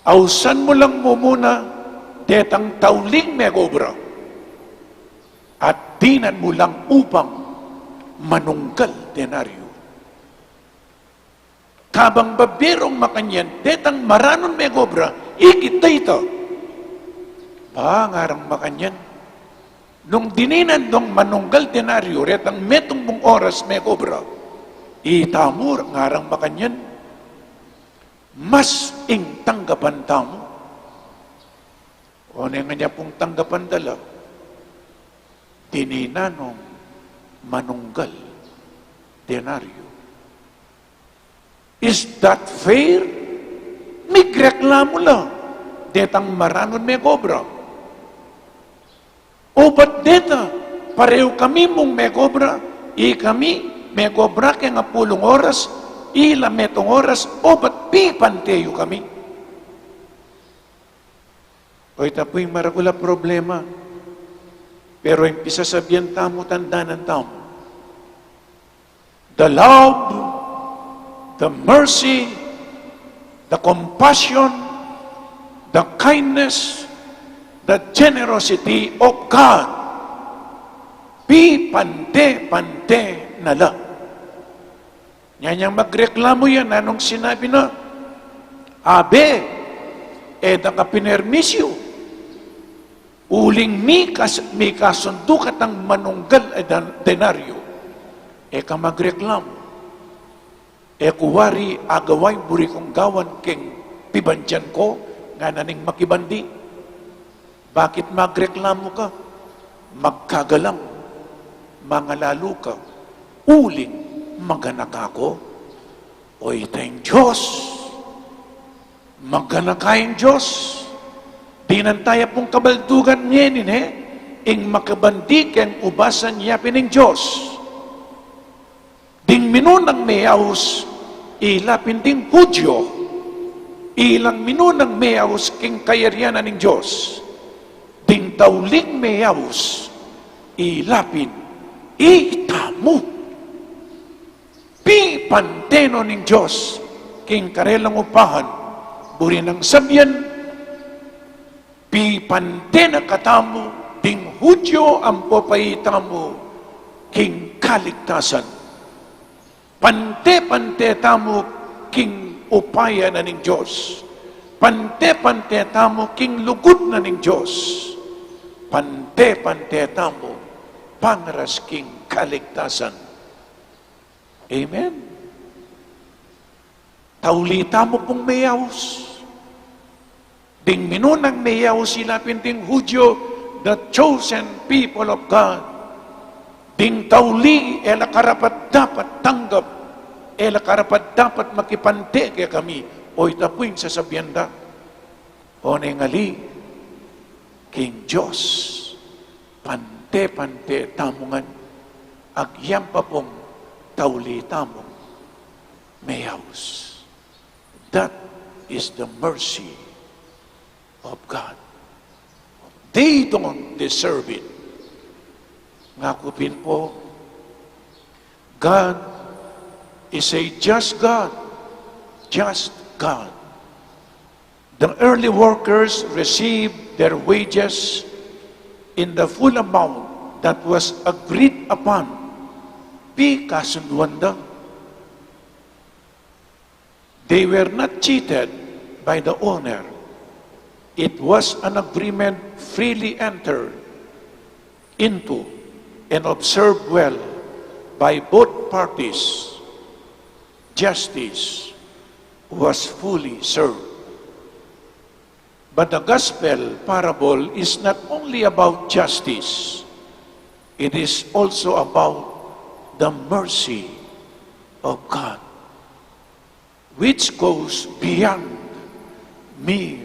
ausan mo lang mo muna, detang tauling megobra, at dinan mo lang upang manunggal denaryo. Kabang babirong makanyan, detang maranon megobra, ikita ito. Ngarang makanyan. Nung dininan dong manunggal denaryo, retang metong mong oras megobra, itamur ngarang makanyan, mas ing tanggapan tamo. O nga niya pong tanggapan dala, dininanong manunggal denaryo. Is that fair? Migreklamo lang. Detang maranon may gobra. O ba't deta? Pareho kami mong may gobra. Kami may gobra kaya nga pulong oras. Ila metong oras. O ba't pipanteyo kami? O ito po yung maragula problema. Pero yung pisasabihan tamo, tandaan tamo. The love, the mercy, the compassion, the kindness, the generosity of God, pante na lang. Nyanyang magreklamo yan, anong sinabi na? Abe, nakapinermisyo, uling mi kasundo katang manunggal denaryo, ka magreklamo. Kuwari agaway buri kong gawan keng pibandyan ko nga naning makibandi. Bakit magreklamo ka? Magkagalang, mangalalo ka, uling maganak ako. Oy tayong Diyos, maganakayang Diyos. Di nantaya pong kabaldugan ngayon ing makabandi keng ubasan niya pining Diyos. Ding minunang mayawos, ilapin ding Hudyo, ilang minunang mayawos king kayaryanan ng Diyos, ding tauling mayawos, ilapin, itamo. Pi panteno ng Diyos, king karelang upahan, buri ng sabyan, pi pantena katamo, ding Hudyo ang popayitamo, king kaligtasan. Pante-pante tamo, king upaya na ng Diyos. Pante-pante tamo, king lugod na ng Diyos. Pante-pante tamo, pangaras king kaligtasan. Amen? Taulita mo pong mayaws. Ding minunang mayaws sila pinting Hudyo, the chosen people of God. Ding tauli, ela karapat dapat tanggap, ela karapat dapat makipante kaya kami, o itapuin sa sabyanda. O nengali, King Diyos, pante-pante tamungan, agyam pa pong tauli tamong mayaws. That is the mercy of God. They don't deserve it. Ngakupin po, God is a just God. Just God. The early workers received their wages in the full amount that was agreed upon. Pi kasunduan daw. They were not cheated by the owner. It was an agreement freely entered into and observed well by both parties. Justice was fully served. But the gospel parable is not only about justice, it is also about the mercy of God, which goes beyond mere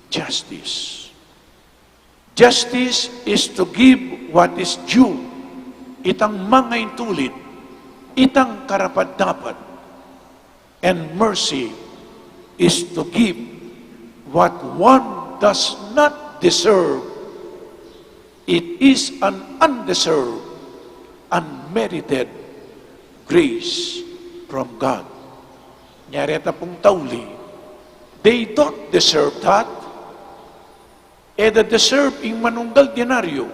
justice. Justice is to give what is due, itang mga intulid, itang karapat-dapat. And mercy is to give what one does not deserve. It is an undeserved, unmerited grace from God. Nyareta pong tauli, they don't deserve that. Eda deserve ing manunggal denaryo,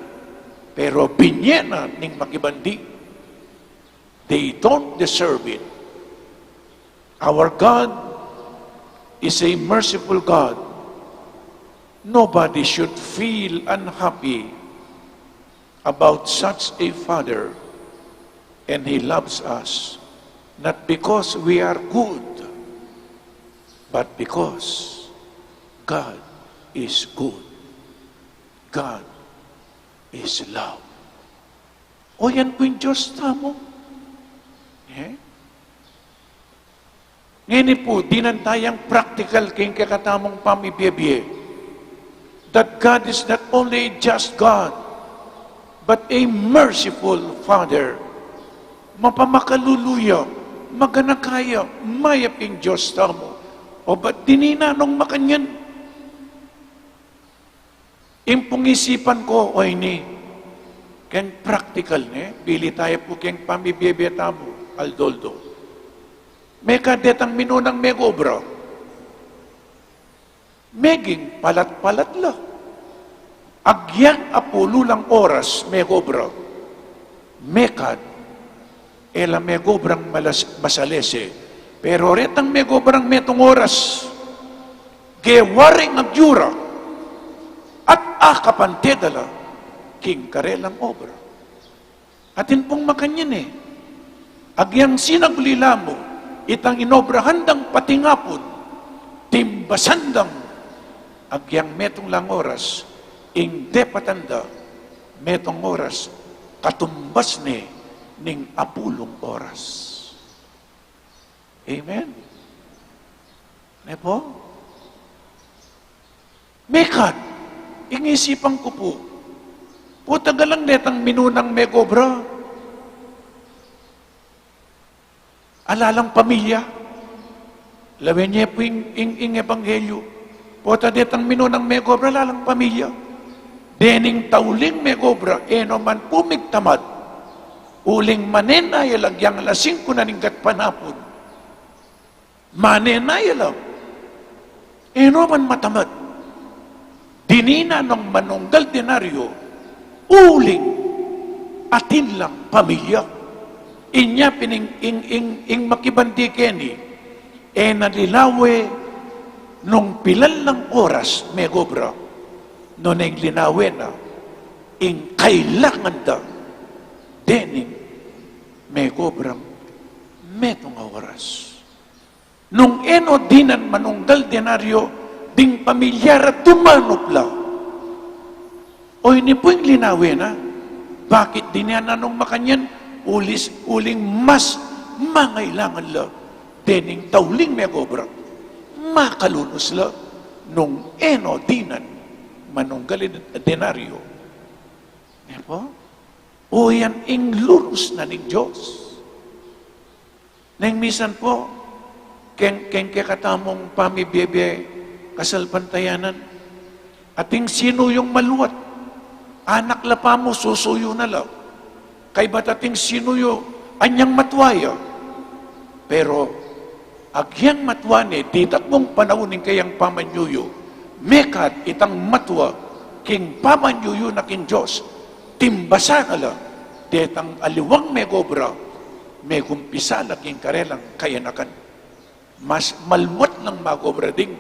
pero binyena ning makibandi. They don't deserve it. Our God is a merciful God. Nobody should feel unhappy about such a Father, and He loves us, not because we are good, but because God is good. God is love. O yan po yung Diyos tamo. Ngayon po, dinantayang practical kayong kakatamong pamibiyabye. That God is not only a just God, but a merciful Father. Mapamakaluluya, maganakaya, mayaping Diyos tamo. O ba't dinina nung makanyan? Impong isipan ko, o ini, kayang practical, pili tayo po kayang pamibiyabye tamo, aldoldo. May kadetang minunang may obra. Meging palat-palat la. Agyang apululang oras may obra. Mekad, ela may obrang masalese. Pero retang may obrang metong oras. Gewaring agyura. At akapantedala. King karelang obra. Atin pong makanyan Agyang sinagulila mo. Itang inobrahandang patingapon, timbasandang, agyang metong lang oras, ing depatanda, metong oras, katumbas ning apulong oras. Amen? Nepo? Mekat, ingisipan ko po, putagalang netang minunang megobra, alalang pamilya, Lawin niya po ing ebanghelyo. Pota detang minunang megobra lalang pamilya. Dening tauling megobra, eno man pumigtamad. Uling manenay lagyang lasing ko na ninggat panapon. Manenay lang. Eno man matamad. Dinina ng manunggal denaryo, uling atin lang pamilya. Inya pining ing makibandi keni, nalilawe nung pilal lang oras megobra, no neng linawe na, ing kailangan da, dening megobrang metong oras. Nung eno dinan manunggal denaryo, ding pamilyara tumanop la. O ini po yung linawe na, bakit din yan anong makanyan, uling mas mangailangan la, dening tauling megobra, makalunos la, nung eno dinan manunggal denaryo. Epo? O yan ing lunos na ning Diyos. Nang misan po, keng katamong pamibebe, kasal pantayanan, ating sino yung maluwat, anak la pa mo, susuyo na lang, kay ba't ating sino yung anyang matwaya, pero agyang matwane, ditak mong panaunin kayang pamanyuyo, mekat itang matwa, king pamanyuyo na king Diyos, timbasa na lang, detang aliwang megobra, may kumpisa na king karelang kayanakan, mas malwat ng magobra ding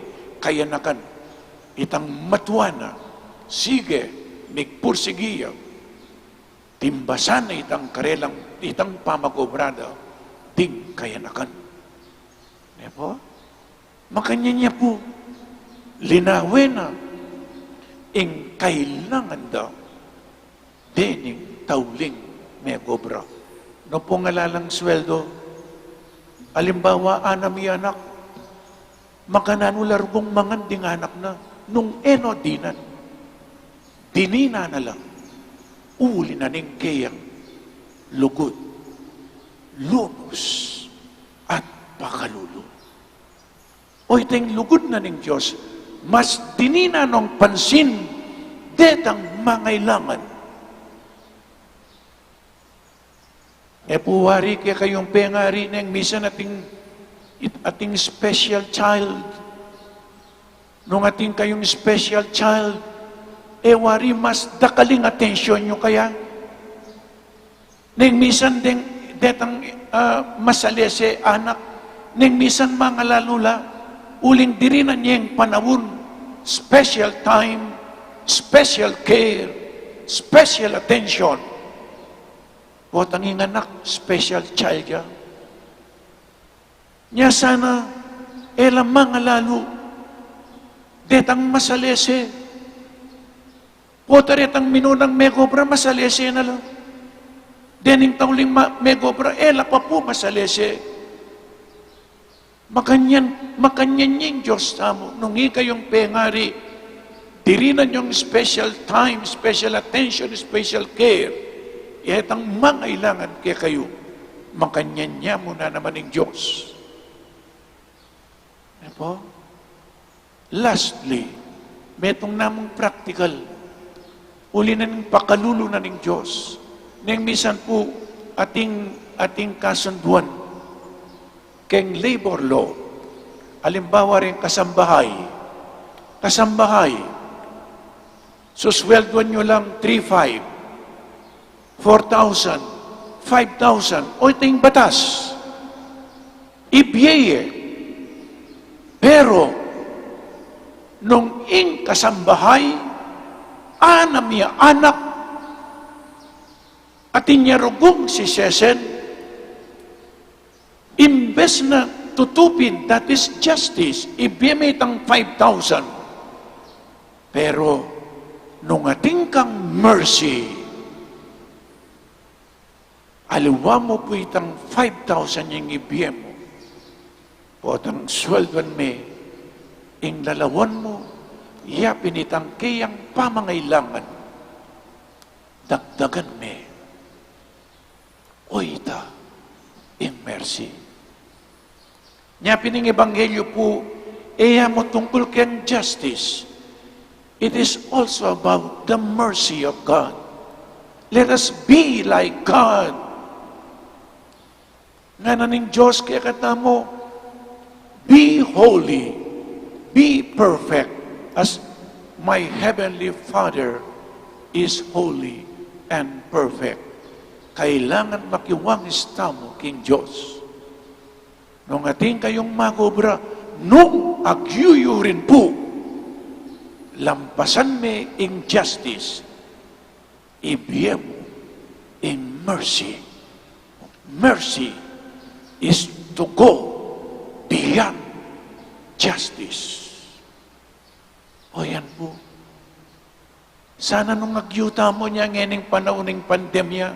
kayanakan, itang matwana, sige, nigpursigiya, timbasan na itang karelang, itang pamagobrada, ding kayanakan. Diba? Makanya niya po, linawe na, ing kailangan daw, dening tauling megobra. No po ngalalang sweldo, alimbawa, anami anak, makananular kong manganding anak na, nung eno dinan, dinina na lang, uli na ning kayang lugod, lunos, at pakalulu. O itong lugod na ning Diyos, mas dinina nung pansin, detang mangailangan. E puwari kaya kayong pengari ng misan ating special child. Nung ating kayong special child, wari mas dakaling atensyon nyo kaya. Neng misan ding detang masalese anak, neng misan mga lalula, uling dirinan niya yung panahon, special time, special care, special attention. O tanging anak, special child ya. Nya sana, mga lalo, detang masalese. O taretang minunang megobra, masalese na lang. Dening tauling megobra, pa po masalese. Makanyan yung Diyos tamo. Nung kayong pengari, dirinan yung special time, special attention, special care. Itang mangailangan kaya kayo, makanyan niya muna naman ng Diyos. Epo? Lastly, metong namong practical, uli na ng pakalulo na ng Diyos. Nang misan po, ating kasunduan, keng labor law, alimbawa rin kasambahay, susweldoan nyo lang 3,500, 4,000, 5,000, o ito yung batas. Ibiyeye. Pero, nung ing kasambahay, anam niya anak, at inyarugong si Sesen, imbes na tutupin, that is justice, ibiyeme itang 5,000. Pero, nung ating kang mercy, aliwa mo po itang 5,000 yung ibiyem mo. O itang sweldoan me, ing lalawan mo, yapin itang kayang pamangailangan. Dagdagan me. O ita, ing mercy. Nya pining ebanghelyo po, iya mo tungkol kang justice. It is also about the mercy of God. Let us be like God. Nga naning Diyos, kaya katamo, be holy, be perfect, as my heavenly Father is holy and perfect. Kailangan makiwangis tamo king Diyos. Nung ating kayong magobra, nung agyuyurin po, lampasan me in justice, ibiye mo in mercy. Mercy is to go beyond justice. O yan po. Sana nung agyuta mo niya ngening panauning pandemya,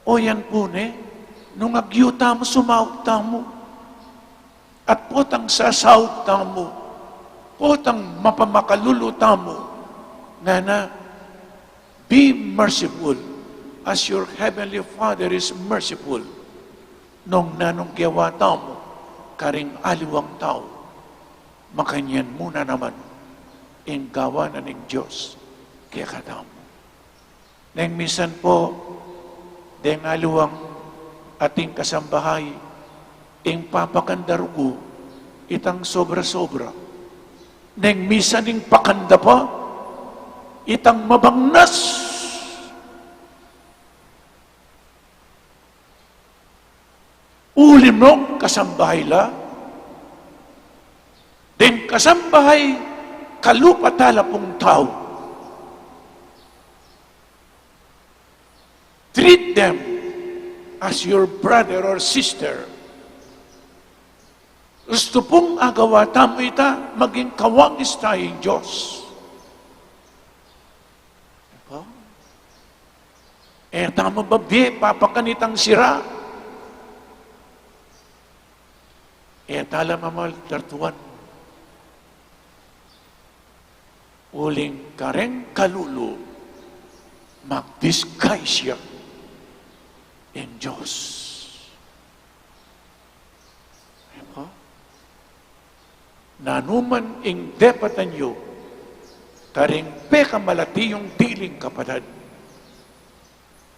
o yan po nung agyuta mo, sumawag mo. At potang sasawag mo. Potang mapamakaluluta mo. Nga na, be merciful as your heavenly Father is merciful. Nung nanong kiawata mo, karing aliwang tao, makanyan muna naman in gawanan ng Diyos kaya katamo. Nang minsan po, deng aliwang ating kasambahay, ing papakandarugo, itang sobra-sobra. Neng minsan ing pakanda pa, itang mabangnas. Ulim nung kasambahay la, den kasambahay kalupatala pong tao. Treat them as your brother or sister. Gusto pong agawata mo ita, maging kawangis tayong Diyos. Diba? Tama ba, papakanitang sira? Tala mamal dartuan. Uling kareng kalulu, mag-disguise siya in Diyos. Diba? Nanuman ing depatan yu, karing peka malati yung diling kapatad,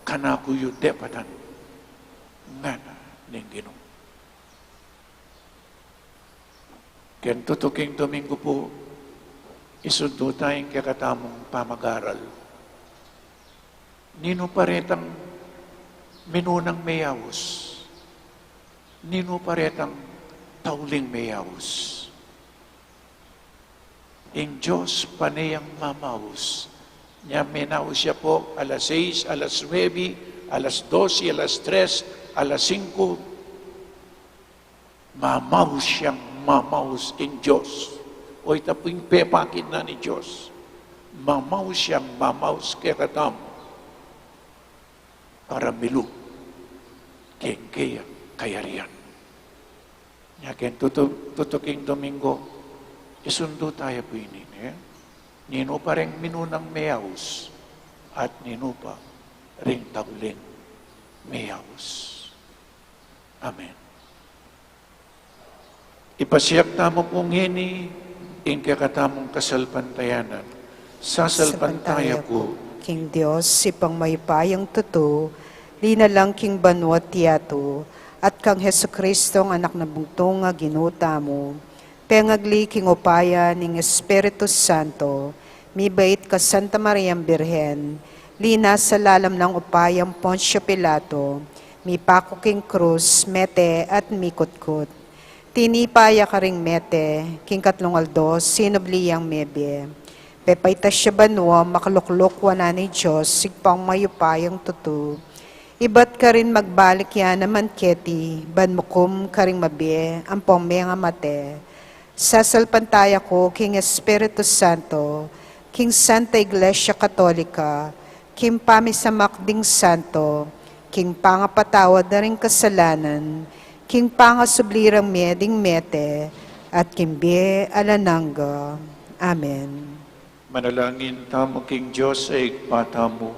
kanako yu depatan, nga na ning Ginoo. Kaya tutuking Domingo po, isundo tayong kakatamong pamag-aral. Nino paretang minunang mayawos. Nino paretang tauling mayawos. Ing Diyos panayang mamawos. Nya minawas siya po alas 6, alas 9, alas 12, alas 3, alas 5. Mamawos siyang mamawos in Diyos. O itapuing pepakin na ni Diyos. Mamawos siyang mamawos kaya katam. Para milu. Kaya kayarian. Yakin tutuking Domingo, isundo tayo po ini. Nino pa rin minunang mayawos at nino pa rin tauling mayawos. Amen. Ipasiyak tamo pong hini, ing kakatamong kasalpantayanan. Sasalpantaya ko, King Diyos, ipang maypayang tuto, linalang king banwat tiyato, at kang Heso Kristo ang anak na bugtong nga ginuta mo, pengagli king upaya ning Espiritu Santo, mibait ka Santa Mariang Birhen, lina sa lalam ng upayang Poncio Pilato, mipako king krus, mete at mikutkut. Tinipaya ka ring mete, king katlong aldos, sinobliyang mebye. Pepayta siya banwa, makaluklok wana ni Diyos, sigpang mayupayang tutu. Ibat ka rin magbalik yan naman keti, banmukum ka ring mabye, ang pongme nga mate. Sasalpantaya ko, King Espiritu Santo, King Santa Iglesia Katolika, King Pamisamakding Santo, King Pangapatawad na rin kasalanan, King Pangasublirang meding mete, at Kimbe alananga. Amen. manalangin tamo king Diyos ay pata mo,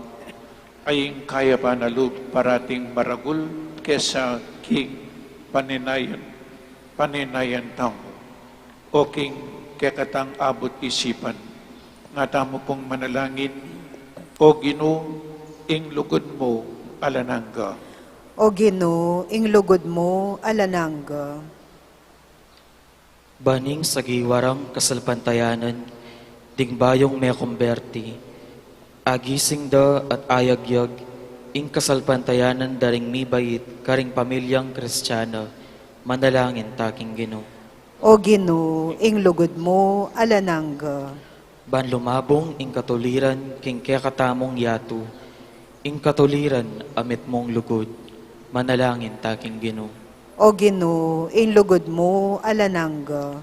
aying kaya panalug parating maragul kesa king paninayan, paninayan tamo. O king kekatang abot isipan, nga tamo pong manalangin, o Ginoo, ing lugod mo alanangga. O Ginoo, ing lugod mo alanangga. Baning sa giwarang kasalpantayanan, ding bayong may kumberti, agising da at ayagyag, ing kasalpantayanan daring mibayit, karing pamilyang Kristiyana, manalangin taking Ginoo. O Ginoo, ing lugod mo alanangga. Ban lumabong ing katuliran, king kekatamong yatu, ing katuliran amit mong lugod, manalangin taking Ginoo. O Ginoo, ing lugod mo alanangga.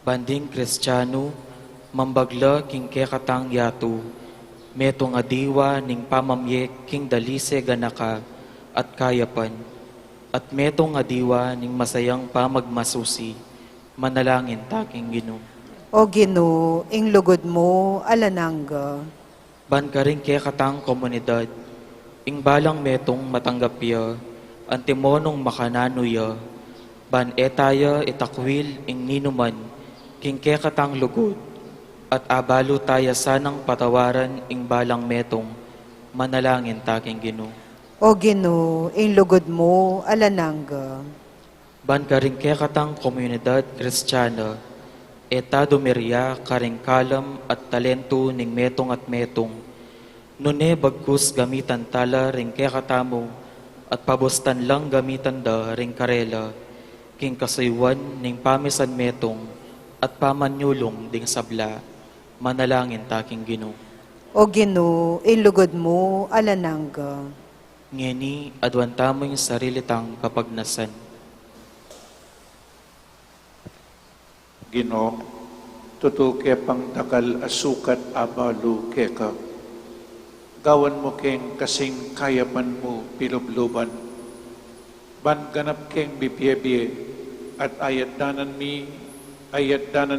Banding Kristiyano, mambagla king kekatang yatu, meto nga diwa ning pamamyek king dalise ganaka at kayapan, at meto nga diwa ning masayang pamagmasusi, manalangin taking Ginoo. O Ginoo, ing lugod mo alanangga. Ban ka rin kekatang komunidad, ing balang metong matanggapya, antimonong makananuya, ban etaya itakwil ing ninuman, king kekatang lugod, at abalo taya sanang patawaran ing balang metong, manalangin taking Ginoo. O Ginoo, ing lugod mo alanangga. Ban ka rin kekatang komunidad Kristiyana, etado merya karing kalam at talento ning metong at metong, nune bagkus gamitan tala ring kekatamo, at pabustan lang gamitan da ring karela, king kasaywan ning pamisan metong, at pamanyulong ding sabla, manalangin taking Ginoo. O Ginoo, ing lugod mo alanangga. Ngeni adwan tamo yung sarili tang kapagnasan. Ginoo, tutuke pang takal asukat abalo keka. Gawan mo keng kasing kayapan mo pilubluban. Ban ganap keng bibiye at ayat danan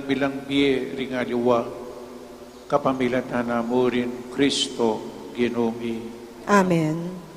bilang biye ringaliwa. Kapamilatan na mo rin Kristo Ginoo mi. Amen.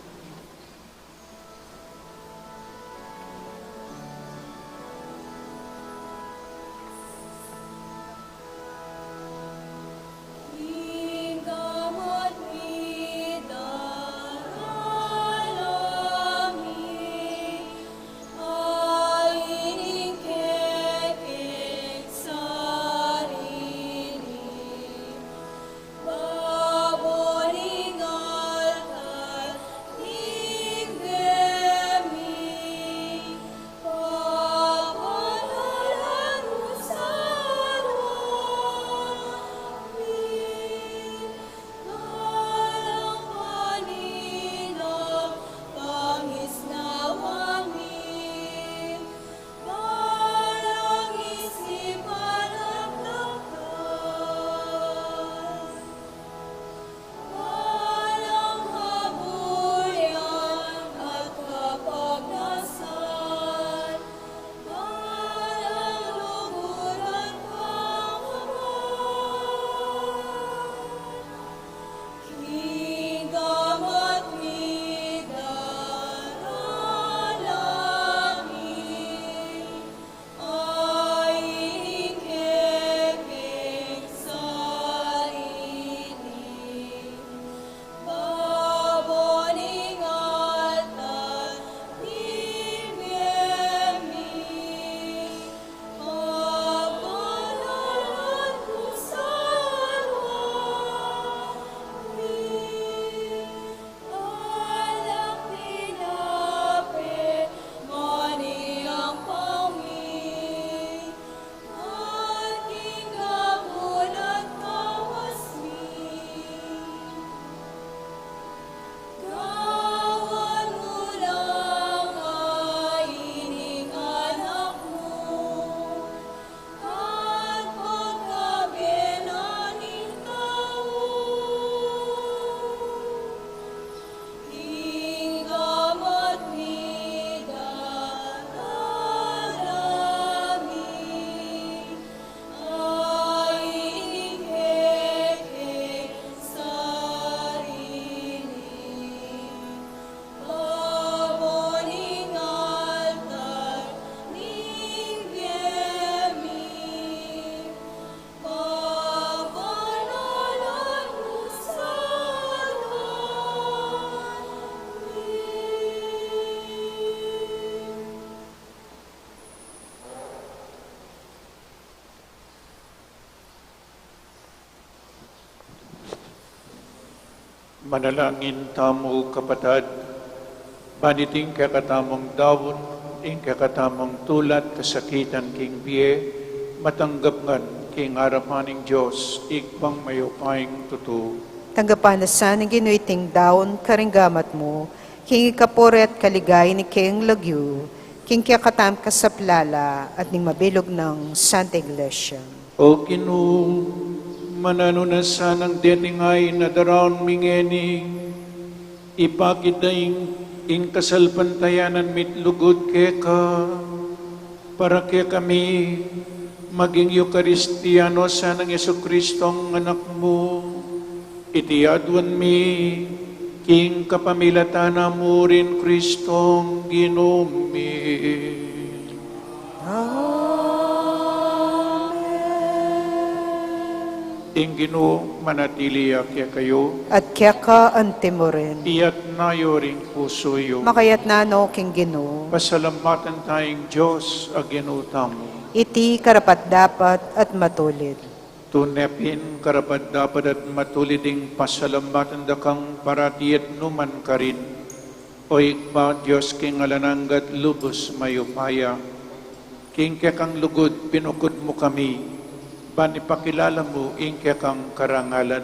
Manalangin tamo kapatad, baniting kakatamong dawon, ing kakatamong tulat, kasakitan king biye, matanggap ngan king arapaning Diyos, ikpang mayupaying tutu. Tanggapan na sa ng ginuiting daon karinggamat mo, king ikapore at kaligay ni king lagyu, king kakatam kasaplala at ning mabilog ng Santa Iglesia. O Ginoo, manano na sanang detingay na daron mingeni, ipakidaing ing kasalpantayanan mitlugod keka, para kaya kami maging Eukaristiyano sanang Yesu Kristong anak mo, itiadwan mi, king kapamilatana mo rin Kristong Ginumi. Ing Ginoo manatili kaya kayo, At kaya ka antimo rin, iyat nayo ring pusoyo. makayat na no king Ginoo, Pasalamatan tayong Diyos ag ginutamo. iti karapat dapat at matulid. Tunepin karapat dapat at matuliding pasalamatan da kang paratiet numan karin. O ikpa Diyos king alananggat lubos mayupaya. King kang lugod pinukod mo kami. Ban ipakilala mo ing kang karangalan.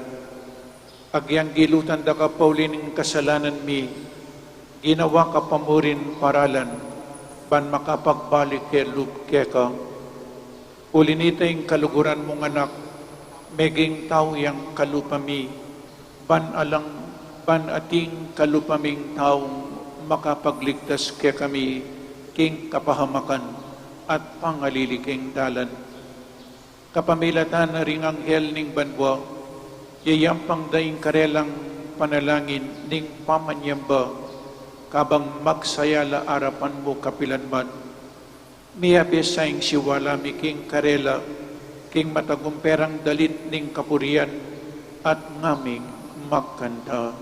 Agyang gilutan da ka paulining kasalanan mi. Ginawa ka pamurin paralan. Ban makapagbalik ke lub keka. Ulinita yung kaluguran mong anak, meging tao yang kalupami, ban ating kalupaming taong makapagligtas kaya kami, king kapahamakan at pangaliliking dalan. Kapamilatan na ring anghel ning banwa, yayampang daing karelang panalangin ning pamanyamba, kabang magsayala arapan mo kapilanman. Miyabes saing siwala mi king karela, king matagumperang dalit ning kapurian, at ngaming magkanta.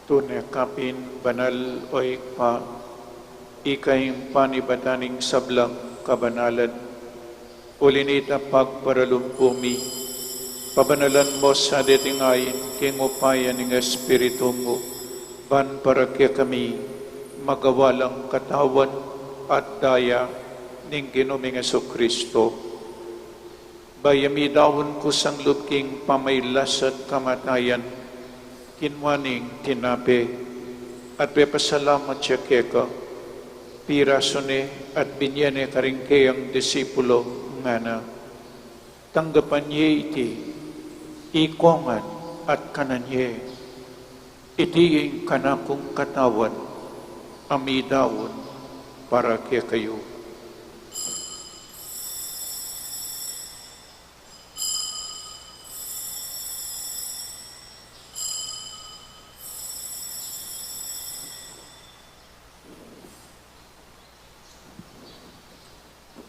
Tunekapin banal o ikpa, ikayong panibataning sablang kabanalan, ulinita pagparalumpumi, pabanalan mo sa detingayin, kingupayan ng Espiritu mo, ban para kaya kami magawalang katawan at daya ng Ginoming Jesucristo. Bayami dawon ko sang lubking pamaylas at kamatayan, kinwaning tinape, at pepasalamat siya keka, pirasone at binyane karingkeyang disipulo nga na, tanggapan niya iti, ikongan at kananye, iti yung kanakong katawan, amidawon para kaya kayo.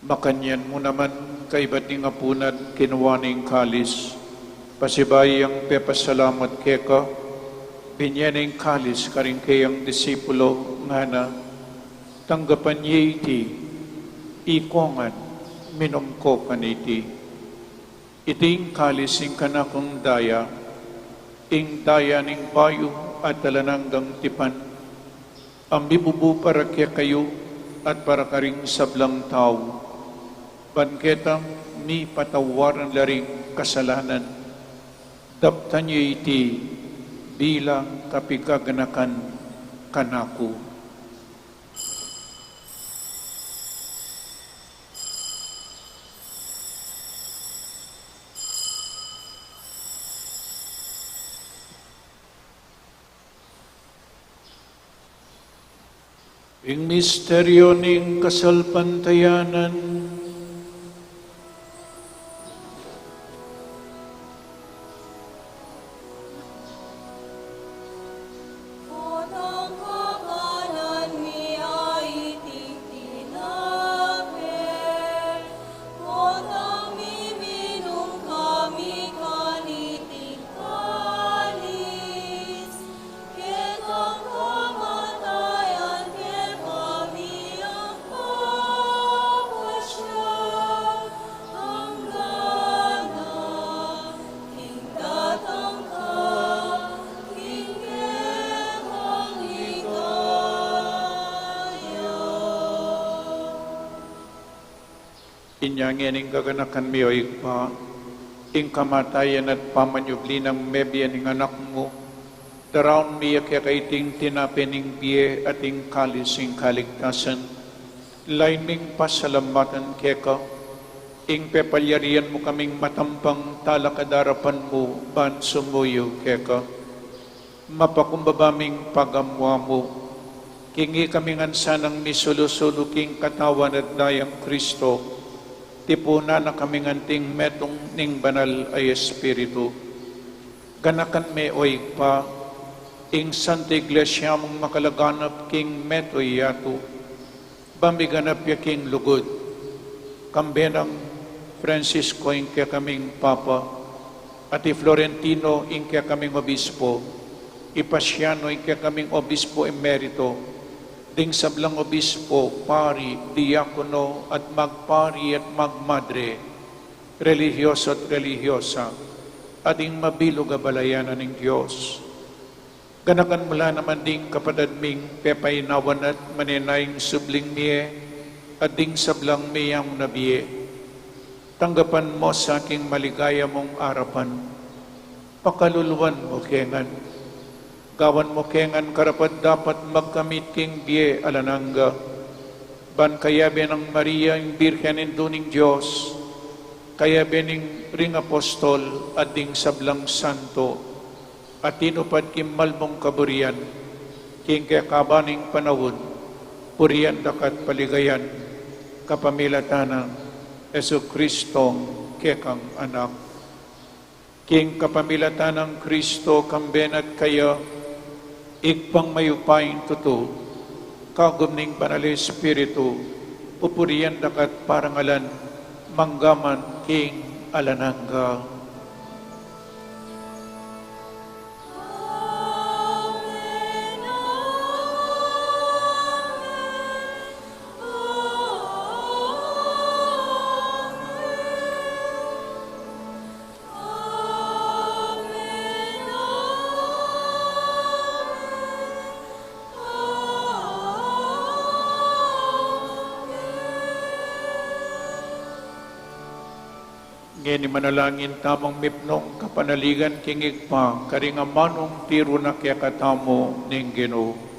Makanyan mo naman kaibat ni ngapunan kinuwaning kalis, pasibayang pepasalamat keka, binyaning kalis karing kayang disipulo nga na, tanggapan niya iti, ikongan minumko kaniti. Iting kalising kanakong daya, ing daya ning bayo at talananggang tipan. Ang bibubu para kaya kayo at para karing sablang tao. Banketang mi patawaran laring kasalanan. Daptan niyo iti bilang kapigaganakan kanako. Ing misteryo ning kasalpantayanan, Unang kakanan mi ay titinapin, unang miminum kami kaniting kalis, kitang kamatayan ket kami ang pagwasya, hanggang na hinggatang ka, hinggang higaya. inyangin ing gaganakan mi o igpa, ing kamatayan at pamanyugli ng mebian ing anak mo, daraon mi kaya kaiting tinapin ing biye at ing kalis ing kaligtasan, laining pasalamatan kaya ka, ing pepalyarian mo kaming matampang talakadarapan mo, ban sumuyo kaya ka, mapakumbabaming pagamwa mo, kingi kaming ansanang misulusulo king katawan at dayang Kristo, tipuna na kaming anting metong ning banal ay Espiritu. Ganakan me oig pa, ing Santa Iglesia mong makalaganap king metoy yato, bamiganap ya king lugod, kambenang Francisco ing kaya kaming Papa, at Florentino ing kaya kaming Obispo, Ipasiano ing kaya kaming Obispo Emerito, ding sablang obispo, pari, diakono, at magpari at magmadre, religyoso at religyosa, at ding mabilog abalayanan ng Diyos. Ganakan mula naman ding kapadadming pepainawan at maninayang subling miye, at ding sablang miyang nabiye. Tanggapan mo sa aking maligaya mong arapan, pakaluluan mo kengan, gawan mo kengan karapat dapat magkamit king biye alanangga. Ban kaya benang Maria yung Birhen induning Diyos, kaya bening ring apostol at ding sablang santo, at tinupad kim malmong kaburian, king kaya kabaning panawon, purian dakat paligayan, kapamilatanang Yesu Kristong kekang anak. King kapamilatanang Kristo kambenat kaya, ikpang mayupain tuto, kagumning banal Espiritu, pupurian dakat parangalan, manggaman king alanangga. Ngeni manalangin tamang mipnong kapanaligan kingig pa, karingamanong tiro na kaya katamo ning Ginoo.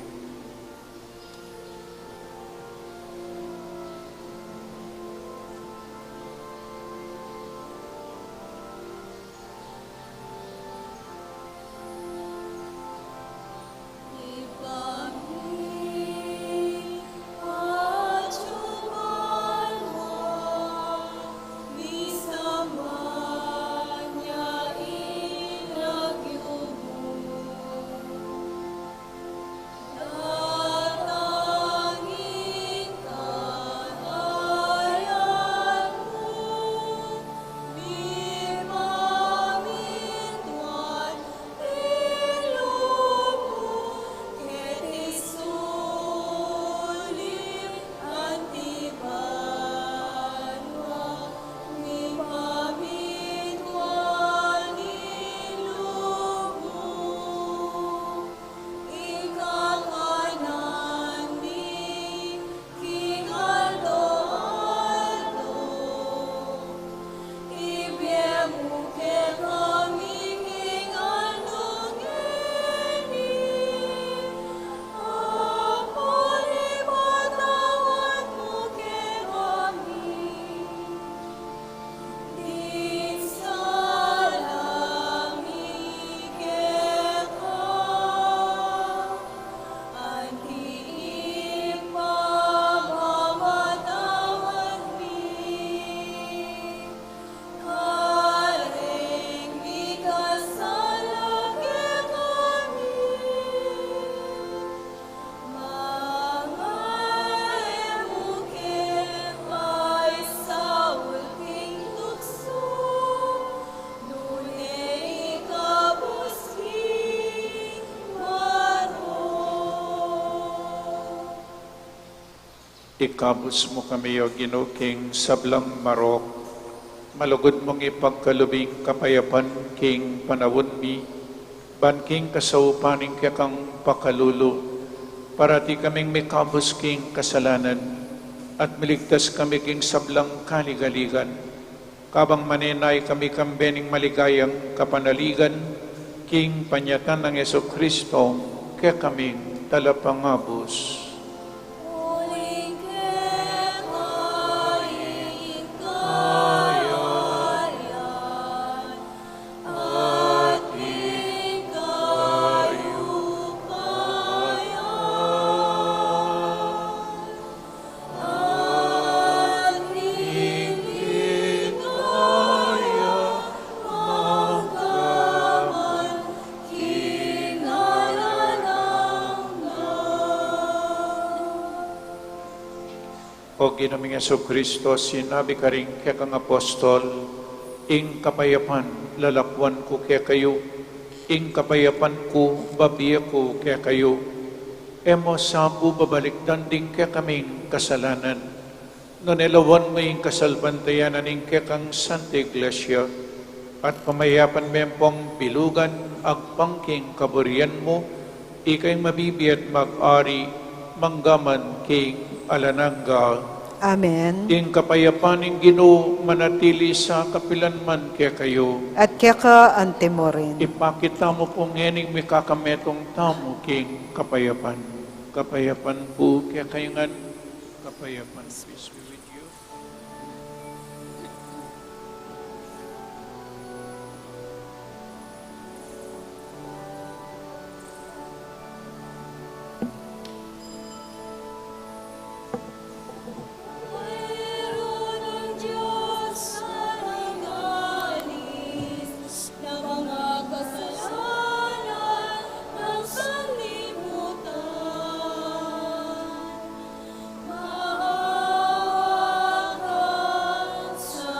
Ikabos mo kami o ginuking sablang marok, malugod mong ipagkalubing kapayapan king panawon mi, banking kasaupaning kang pakalulo, para ti kaming mikabos king kasalanan, at miligtas kami king sablang kaligaligan, kabang maninay kami kambening maligayang kapanaligan, king panyatan ng Yeso Kristo, kaya kaming talapangabos. Uli kekain kayan, at O Ginaming Yeso Kristo, sinabi ka rin kaya kang apostol, ing kapayapan lalakwan ko kaya kayo, ing kapayapan ko babiya ko kaya kayo, emo sabu babalik danding kaya kaming kasalanan, nanilawan mo ing kasalbantayanan ing kaya kang Santa Iglesia, at pamayapan mempong bilugan agpangking kaburian mo, ikay mabibiyat mag-ari, manggaman king alanangga. Amen. Ing kapayapan ng Ginoo manatili sa kapilanman kaya kayo. At kaya ka ante mo rin. Ipakita mo po ngening may kakametong tamo king kapayapan. Kapayapan po kaya kayo nga. Kapayapan, peace be with you. mayroon ang Diyos na nagalis na mga kasalanan ng sanlibutan. Maawa sa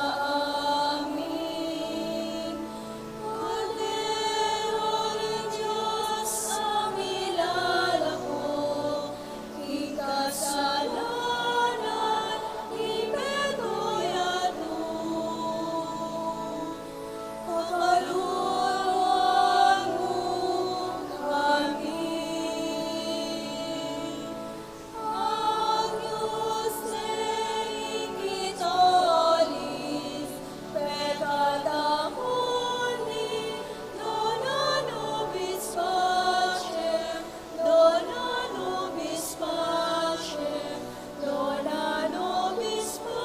amin. Kordero ng Diyos ang ilalako, ikasalanan, ipegoyado. Kakaluluwan mo kami. Ang Diyos ikitolis, pecata mundi, dona nobis pacem, dona nobis pacem, dona nobis pacem.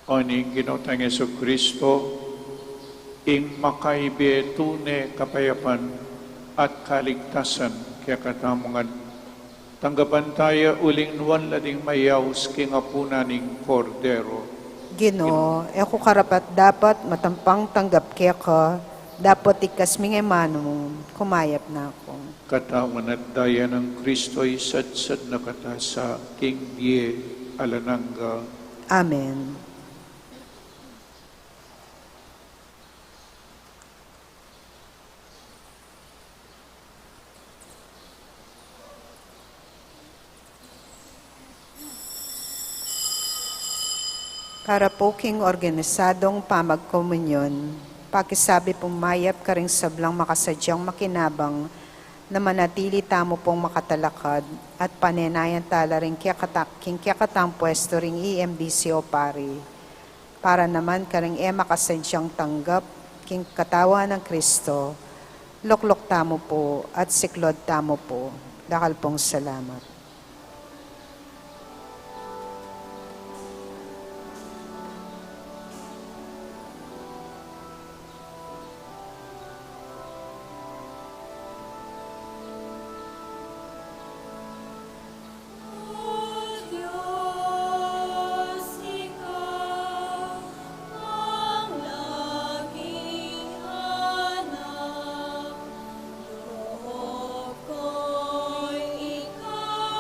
Aning ginotang Yeso Kristo, ing makaibe tune kapayapan at kaligtasan kaya katamungan. Tanggapan tayo uling nuwan lading mayaws king apunaning kordero. Ginoo, ako karapat dapat matampang tanggap kaya ka, dapat ikas ming emano mo, kumayap na ako. Katawan at daya ng Kristo ay sadsad na kata sa king Bie Alananga. Amen. Para po king organisadong pamagkomunyon, pakisabi pumayap ka ring sablang makasadyang makinabang na manatili tamo pong makatalakad at panenayan tala ring king kiyakatang pwesto ring EMBC o pari. Para naman ka ring makasadyang tanggap king katawan ng Kristo, luklok tamo po at siklod tamo po. Dakal pong salamat. O Diyos, Ikaw ang laging hanap. Loob ko'y Ikaw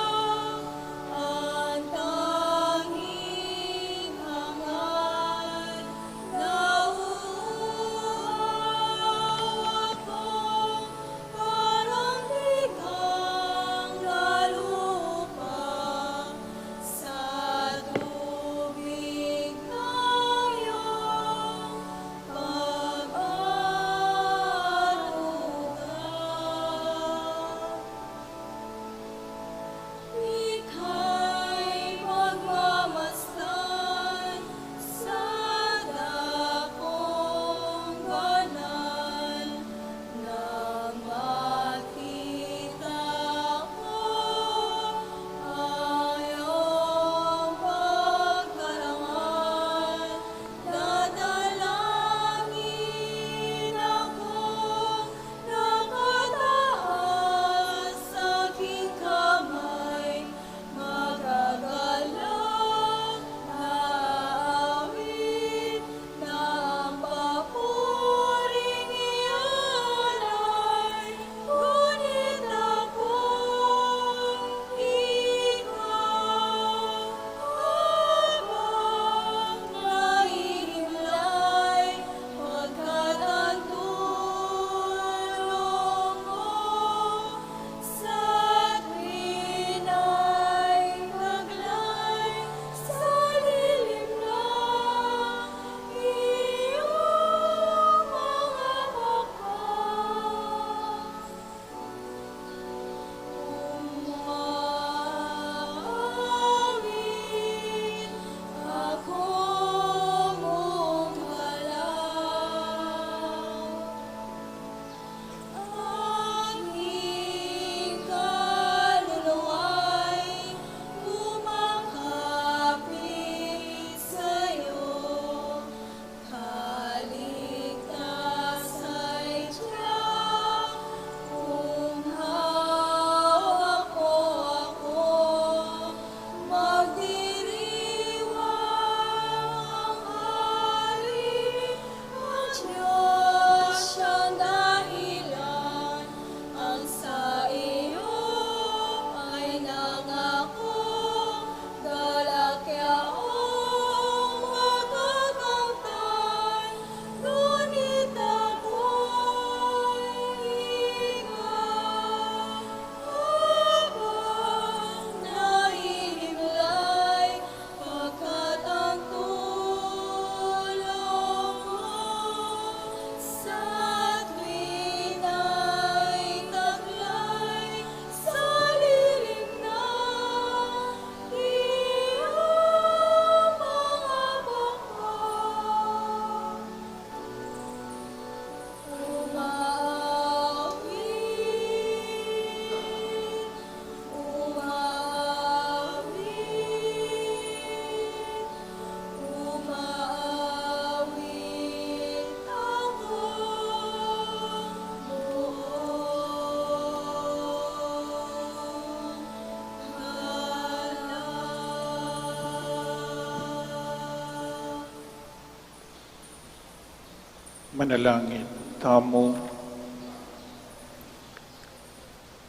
Manalangin tamo.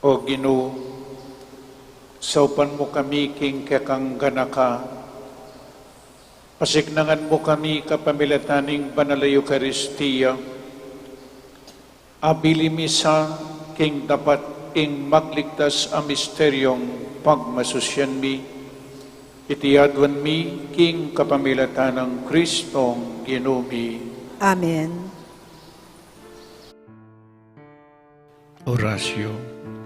O Ginoo, saupan mo kami king kakang ganaka. Pasignangan mo kami kapamilataning banal Eucharistia. Abili misa king dapat ing magligtas a misteryong pagmasusyan mi. Itiyadwan mi king kapamilatanang Kristong Ginumi. Amen. Orasyo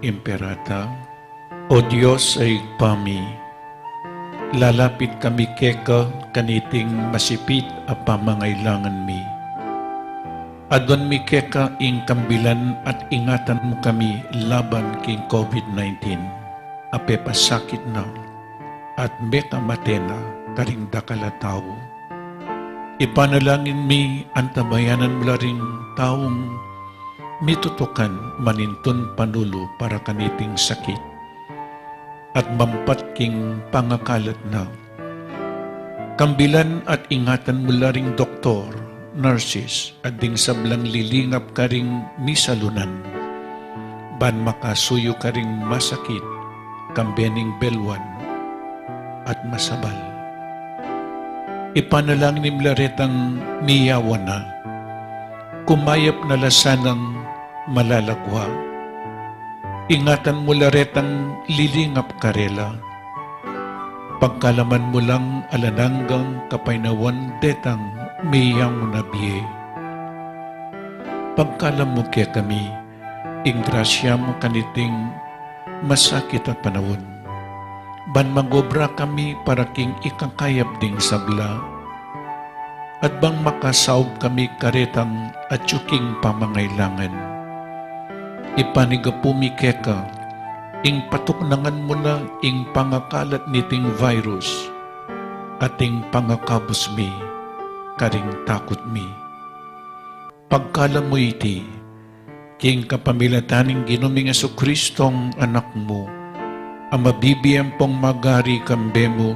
Imperata. O Diyos ay pami, lalapit kami keka kaniting masipit a pamangailangan mi. Adwan mi keka ing kambilan at ingatan mo kami laban king COVID-19. Ape pasakit na at meka matena karing dakala tao. Ipanalangin mi antabayanan mo ring taong mitutukan manintun panulo para kaniting sakit at mampat king pangakalat na. Kambilan at ingatan mo ring doktor, nurses, at ding sablang lilingap ka ring misalunan. Ban makasuyo ka ring masakit, kambening belwan, at masabal. Ipanalangin ni Mlaretang miyawan na, kumayap na lasanang malalagwa. Ingatan mo laretang lilingap karela. Pagkalaman mo lang alananggang kapainawan detang miyang nabiye. Pagkalam mo kaya kami, ing grasya mo kaniting masakit at panahon. Ban magobra kami para king ikakayap ding sabla. At bang makasaog kami karetang at tsuking pamangailangan. Ipanigapumi keka, ing patuknangan mo na ing pangakalat niting virus, at ing pangakabos mi, karing takot mi. Pagkala mo iti, king kapamilataning Ginuming Jesucristong anak mo, ang mabibiyang pong magari kambe mo,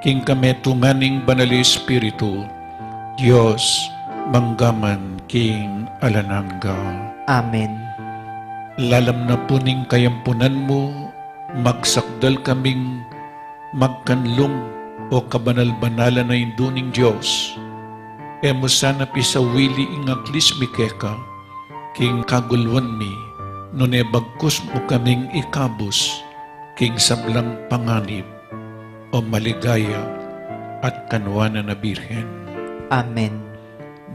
king kametunganing banal Espiritu, Diyos, manggaman king alanangga. Amen. Lalam na puning kayampunan mo, magsakdal kaming magkanlong o kabanal-banalan na induning Diyos. Emo sana pisawili ingaglis mi keka, king kagulwan mi, nune bagkus mo kaming ikabos, king sablang panganib o maligaya at kanwana na Birhen. Amen.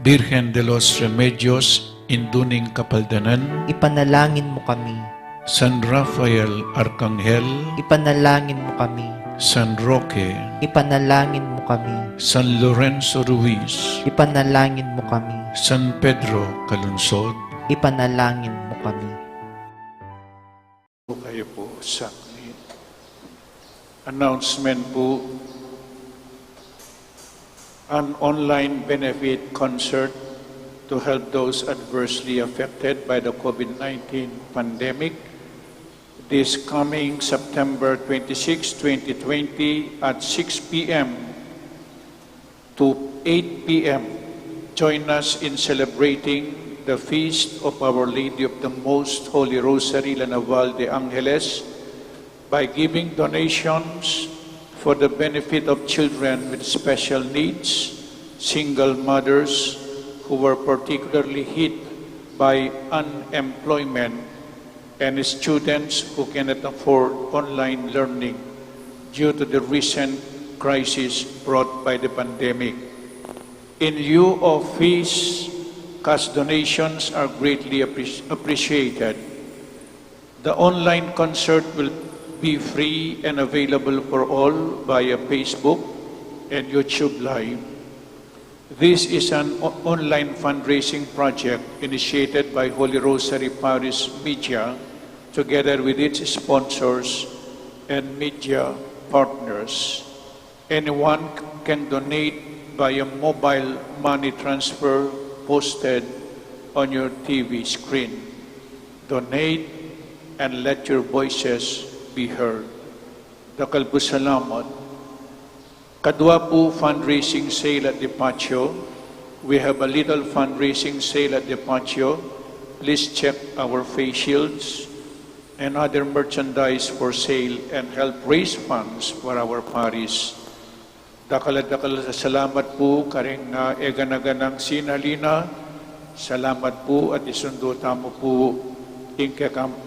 Birhen de los Remedios, induning kapaldanan, Ipanalangin mo kami. San Rafael Arcangel, Ipanalangin mo kami. San Roque, Ipanalangin mo kami. San Lorenzo Ruiz, Ipanalangin mo kami. San Pedro Calunsod. Ipanalangin mo kami. Kayo po sa announcement po, an online benefit concert to help those adversely affected by the COVID-19 pandemic this coming September 26, 2020 at 6 p.m. to 8 p.m. Join us in celebrating the feast of Our Lady of the Most Holy Rosary, La Naval de Angeles, by giving donations for the benefit of children with special needs, single mothers who were particularly hit by unemployment, and students who cannot afford online learning due to the recent crisis brought by the pandemic. In lieu of fees, cash donations are greatly appreciated. The online concert will be free and available for all via Facebook and YouTube Live. This is an online fundraising project initiated by Holy Rosary Paris Media together with its sponsors and media partners. Anyone can donate via mobile money transfer posted on your TV screen. Donate and let your voices be heard. Dakal po salamat. Kadwa po fundraising sale at Di Patio We have a little fundraising sale at the patio. Please check our face shields and other merchandise for sale and help raise funds for our parish. Dakala salamat po karing eganaganang sinalina. Salamat po at isundo tamo po king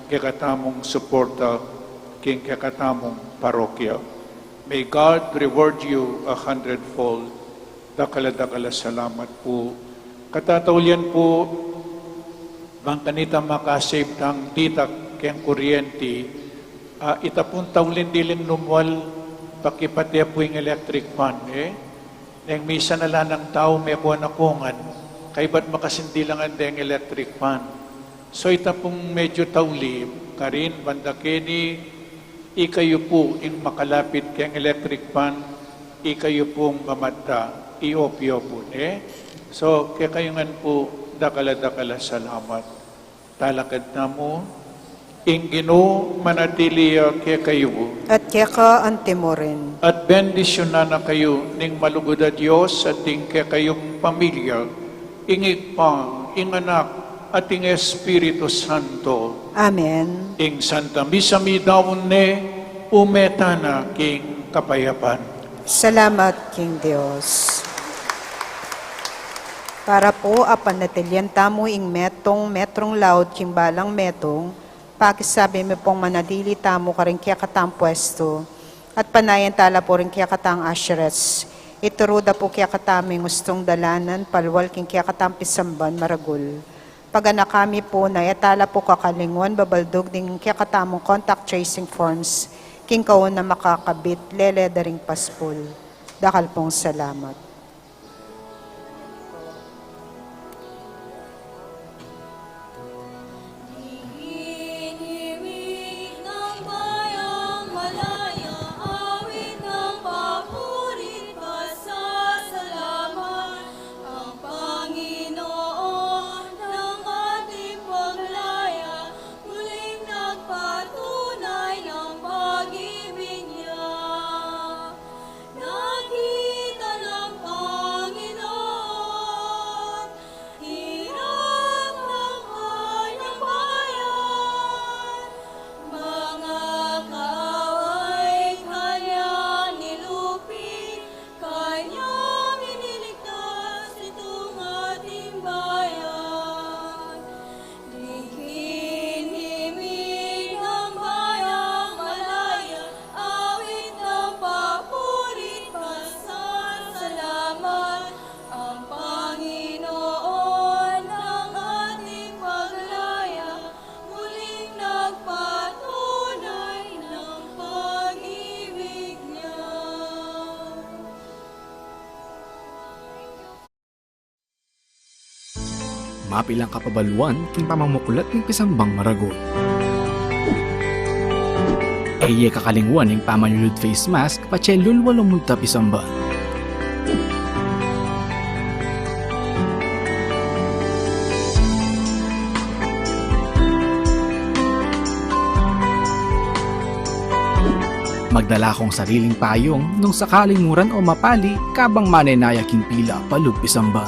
kakatamong suporta king kakatamong parokya. May God reward you 100-fold. Dakala salamat po. Katataulian po bang kanita makasave tang titak keng kuryente itapun taulin diling numwal pakipatya po yung electric fan nang misa na lang ng tao may kuha na kungan kay ba't makasindi lang ang deng electric fan. So itapong medyo tauli karin bandakeni ikayo po yung makalapit keng electric fan ikayo pong mamata iopyo po So kaya kayongan po dakala salamat. Talakad na mo Ingino manatili kaya kayo. At kaya ka antimo rin. At bendisyon na kayo ning malugod at Diyos at ting kaya kayong pamilya, ingig pang, inganak, at ing Espiritu Santo. Amen. Ing Santa Misa mi daon umeta na king kapayapan. Salamat, King Dios. Para po apanatilyan tamo ing metrong laud king balang metong, pakisabi mo pong manadili tamo ka rin kaya katang pwesto, at panayan tala po rin kaya katang asherets. Ituruda po kaya kataming gustong dalanan, palwal king kaya katang pisamban maragul. Pagana kami po na yatala po kakalingwan, babaldog ding kaya katamong contact tracing forms, king kaon na makakabit, leledering paspul. Dakal pong salamat. Hinihiwig ng bayang malaya, awit ng papurit, pasasalamat ang Panginoon ng ating paglaya, muling nagpatunay ng pag-ibig niya. Nakita ng Panginoon, hirap ng kanyang bayan. Mga kaaway kanyang nilupit, kanyang iniligtas itong ating bayan. Hinihiwig ng bayang malaya, awit ng papurit, pasasalamat ang Panginoon ng ating paglaya, muling nagpatunay ng pag-ibig niya. Mapilang kapabaluan king pamamukulat ng pisambang maragol. Eye kakalingwan ng pamanyulod face mask pachelul walong multa pisamba. Magdala kong sariling payong nung sakaling muran o mapali kabang manenaya king pila palug pisamba.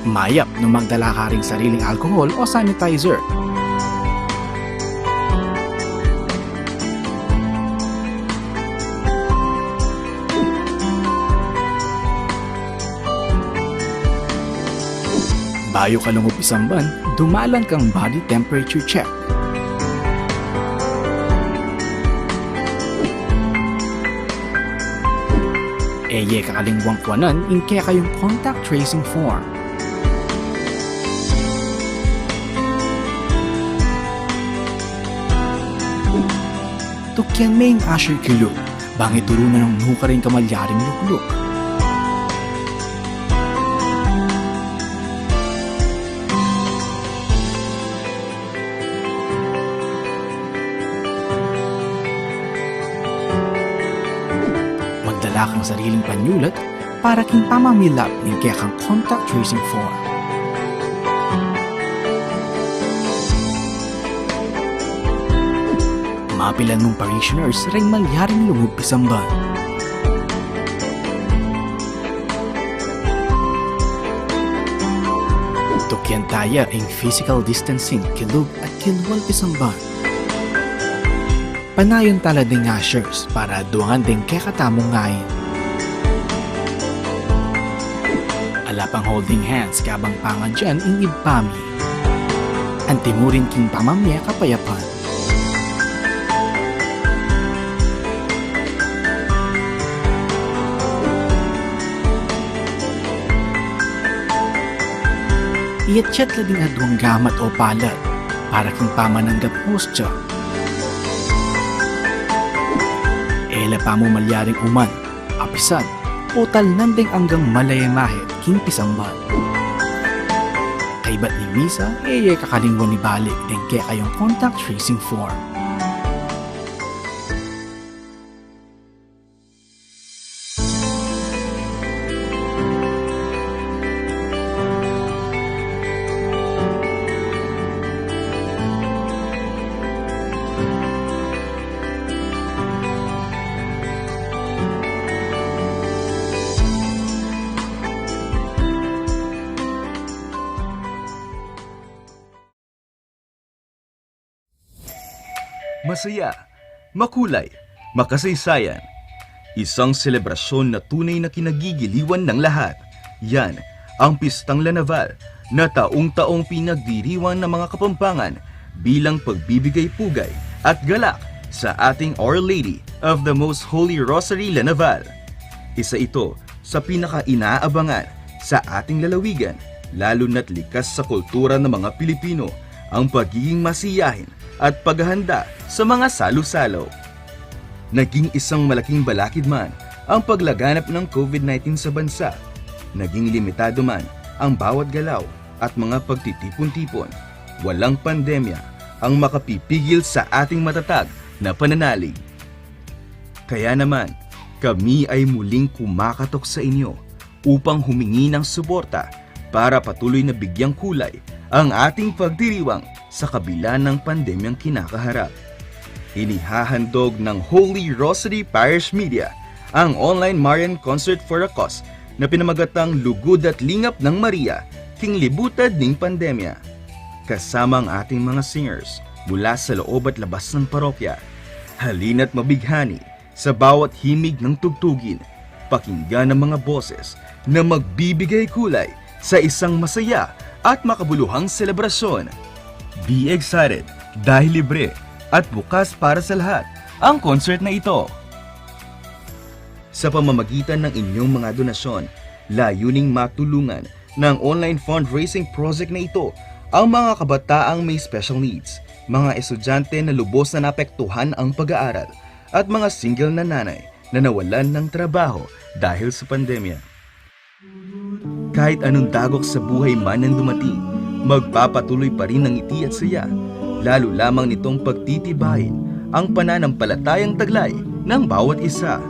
Mayap nung magdala ka ring sariling alcohol o sanitizer. Bayo ka lungo pisamban, dumalan kang body temperature check. Eye kakalingwang kwanan in kaya kayong contact tracing form. Tukyan may asher kilo, bangit turo na ng nuka rin kamalyaring lukluk. Magdala kang sariling panyulat para king pamamilap ng kaya kang contact tracing form. Mapilan mong parishioners ring malyaring lungog pisamban. Tukyan tayo ang physical distancing kilug at kilwal pisamban. Panayon tala ding ashers para duangan ding kekatamong ngayon. Alapang holding hands kabang pangan dyan ing ibpami. Antimurin king pamamya kapayapan. Iyat-chat la ding adwang gamat o palad para king pamananggap hostya. Ela pa mo malyaring uman, apisan, total nandeng hanggang malayamahit king pisambal. Kay ba't ni Misa, kakalingwan ni balik din kaya kayong contact tracing form. Masaya, makulay, makasaysayan. Isang selebrasyon na tunay na kinagigiliwan ng lahat. Yan ang Pistang Lanaval na taong-taong pinagdiriwang ng mga Kapampangan bilang pagbibigay-pugay at galak sa ating Our Lady of the Most Holy Rosary Lanaval. Isa ito sa pinaka-inaabangan sa ating lalawigan, lalo na't likas sa kultura ng mga Pilipino ang pagiging masiyahin at paghahanda sa mga salo-salo. Naging isang malaking balakid man ang paglaganap ng COVID-19 sa bansa. Naging limitado man ang bawat galaw at mga pagtitipon-tipon. Walang pandemya ang makapipigil sa ating matatag na pananalig. Kaya naman, kami ay muling kumakatok sa inyo upang humingi ng suporta para patuloy na bigyang kulay ang ating pagdiriwang sa kabila ng pandemyang kinakaharap. Inihahandog ng Holy Rosary Parish Media ang online Marian Concert for a Cause na pinamagatang Lugod at Lingap ng Maria, king libutad ning pandemya. Kasama ang ating mga singers mula sa loob at labas ng parokya. Halina't mabighani sa bawat himig ng tugtugin, pakinggan ang mga boses na magbibigay kulay sa isang masaya at makabuluhang selebrasyon. Be excited dahil libre at bukas para sa lahat ang concert na ito. Sa pamamagitan ng inyong mga donasyon, layuning matulungan ng online fundraising project na ito ang mga kabataang may special needs, mga estudyante na lubos na naapektuhan ang pag-aaral, at mga single na nanay na nawalan ng trabaho dahil sa pandemya. Kahit anong dagok sa buhay man ang dumating, magpapatuloy pa rin ng ngiti at saya, lalo lamang nitong pagtitibayin ang pananampalatayang taglay ng bawat isa.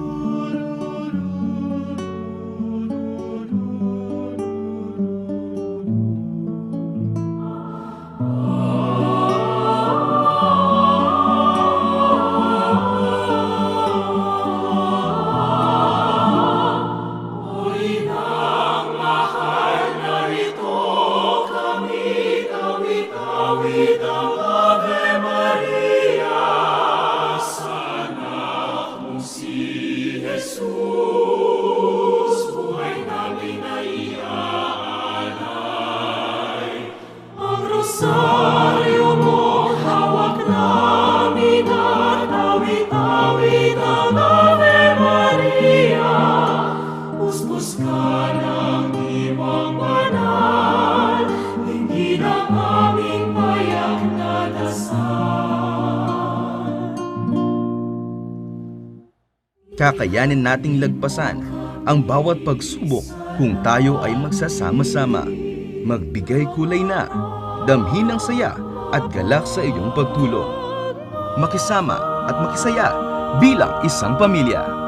Kakayanin nating lagpasan ang bawat pagsubok kung tayo ay magsasama-sama. Magbigay kulay na, damhin ang saya at galak sa iyong pagtulong. Makisama at makisaya bilang isang pamilya.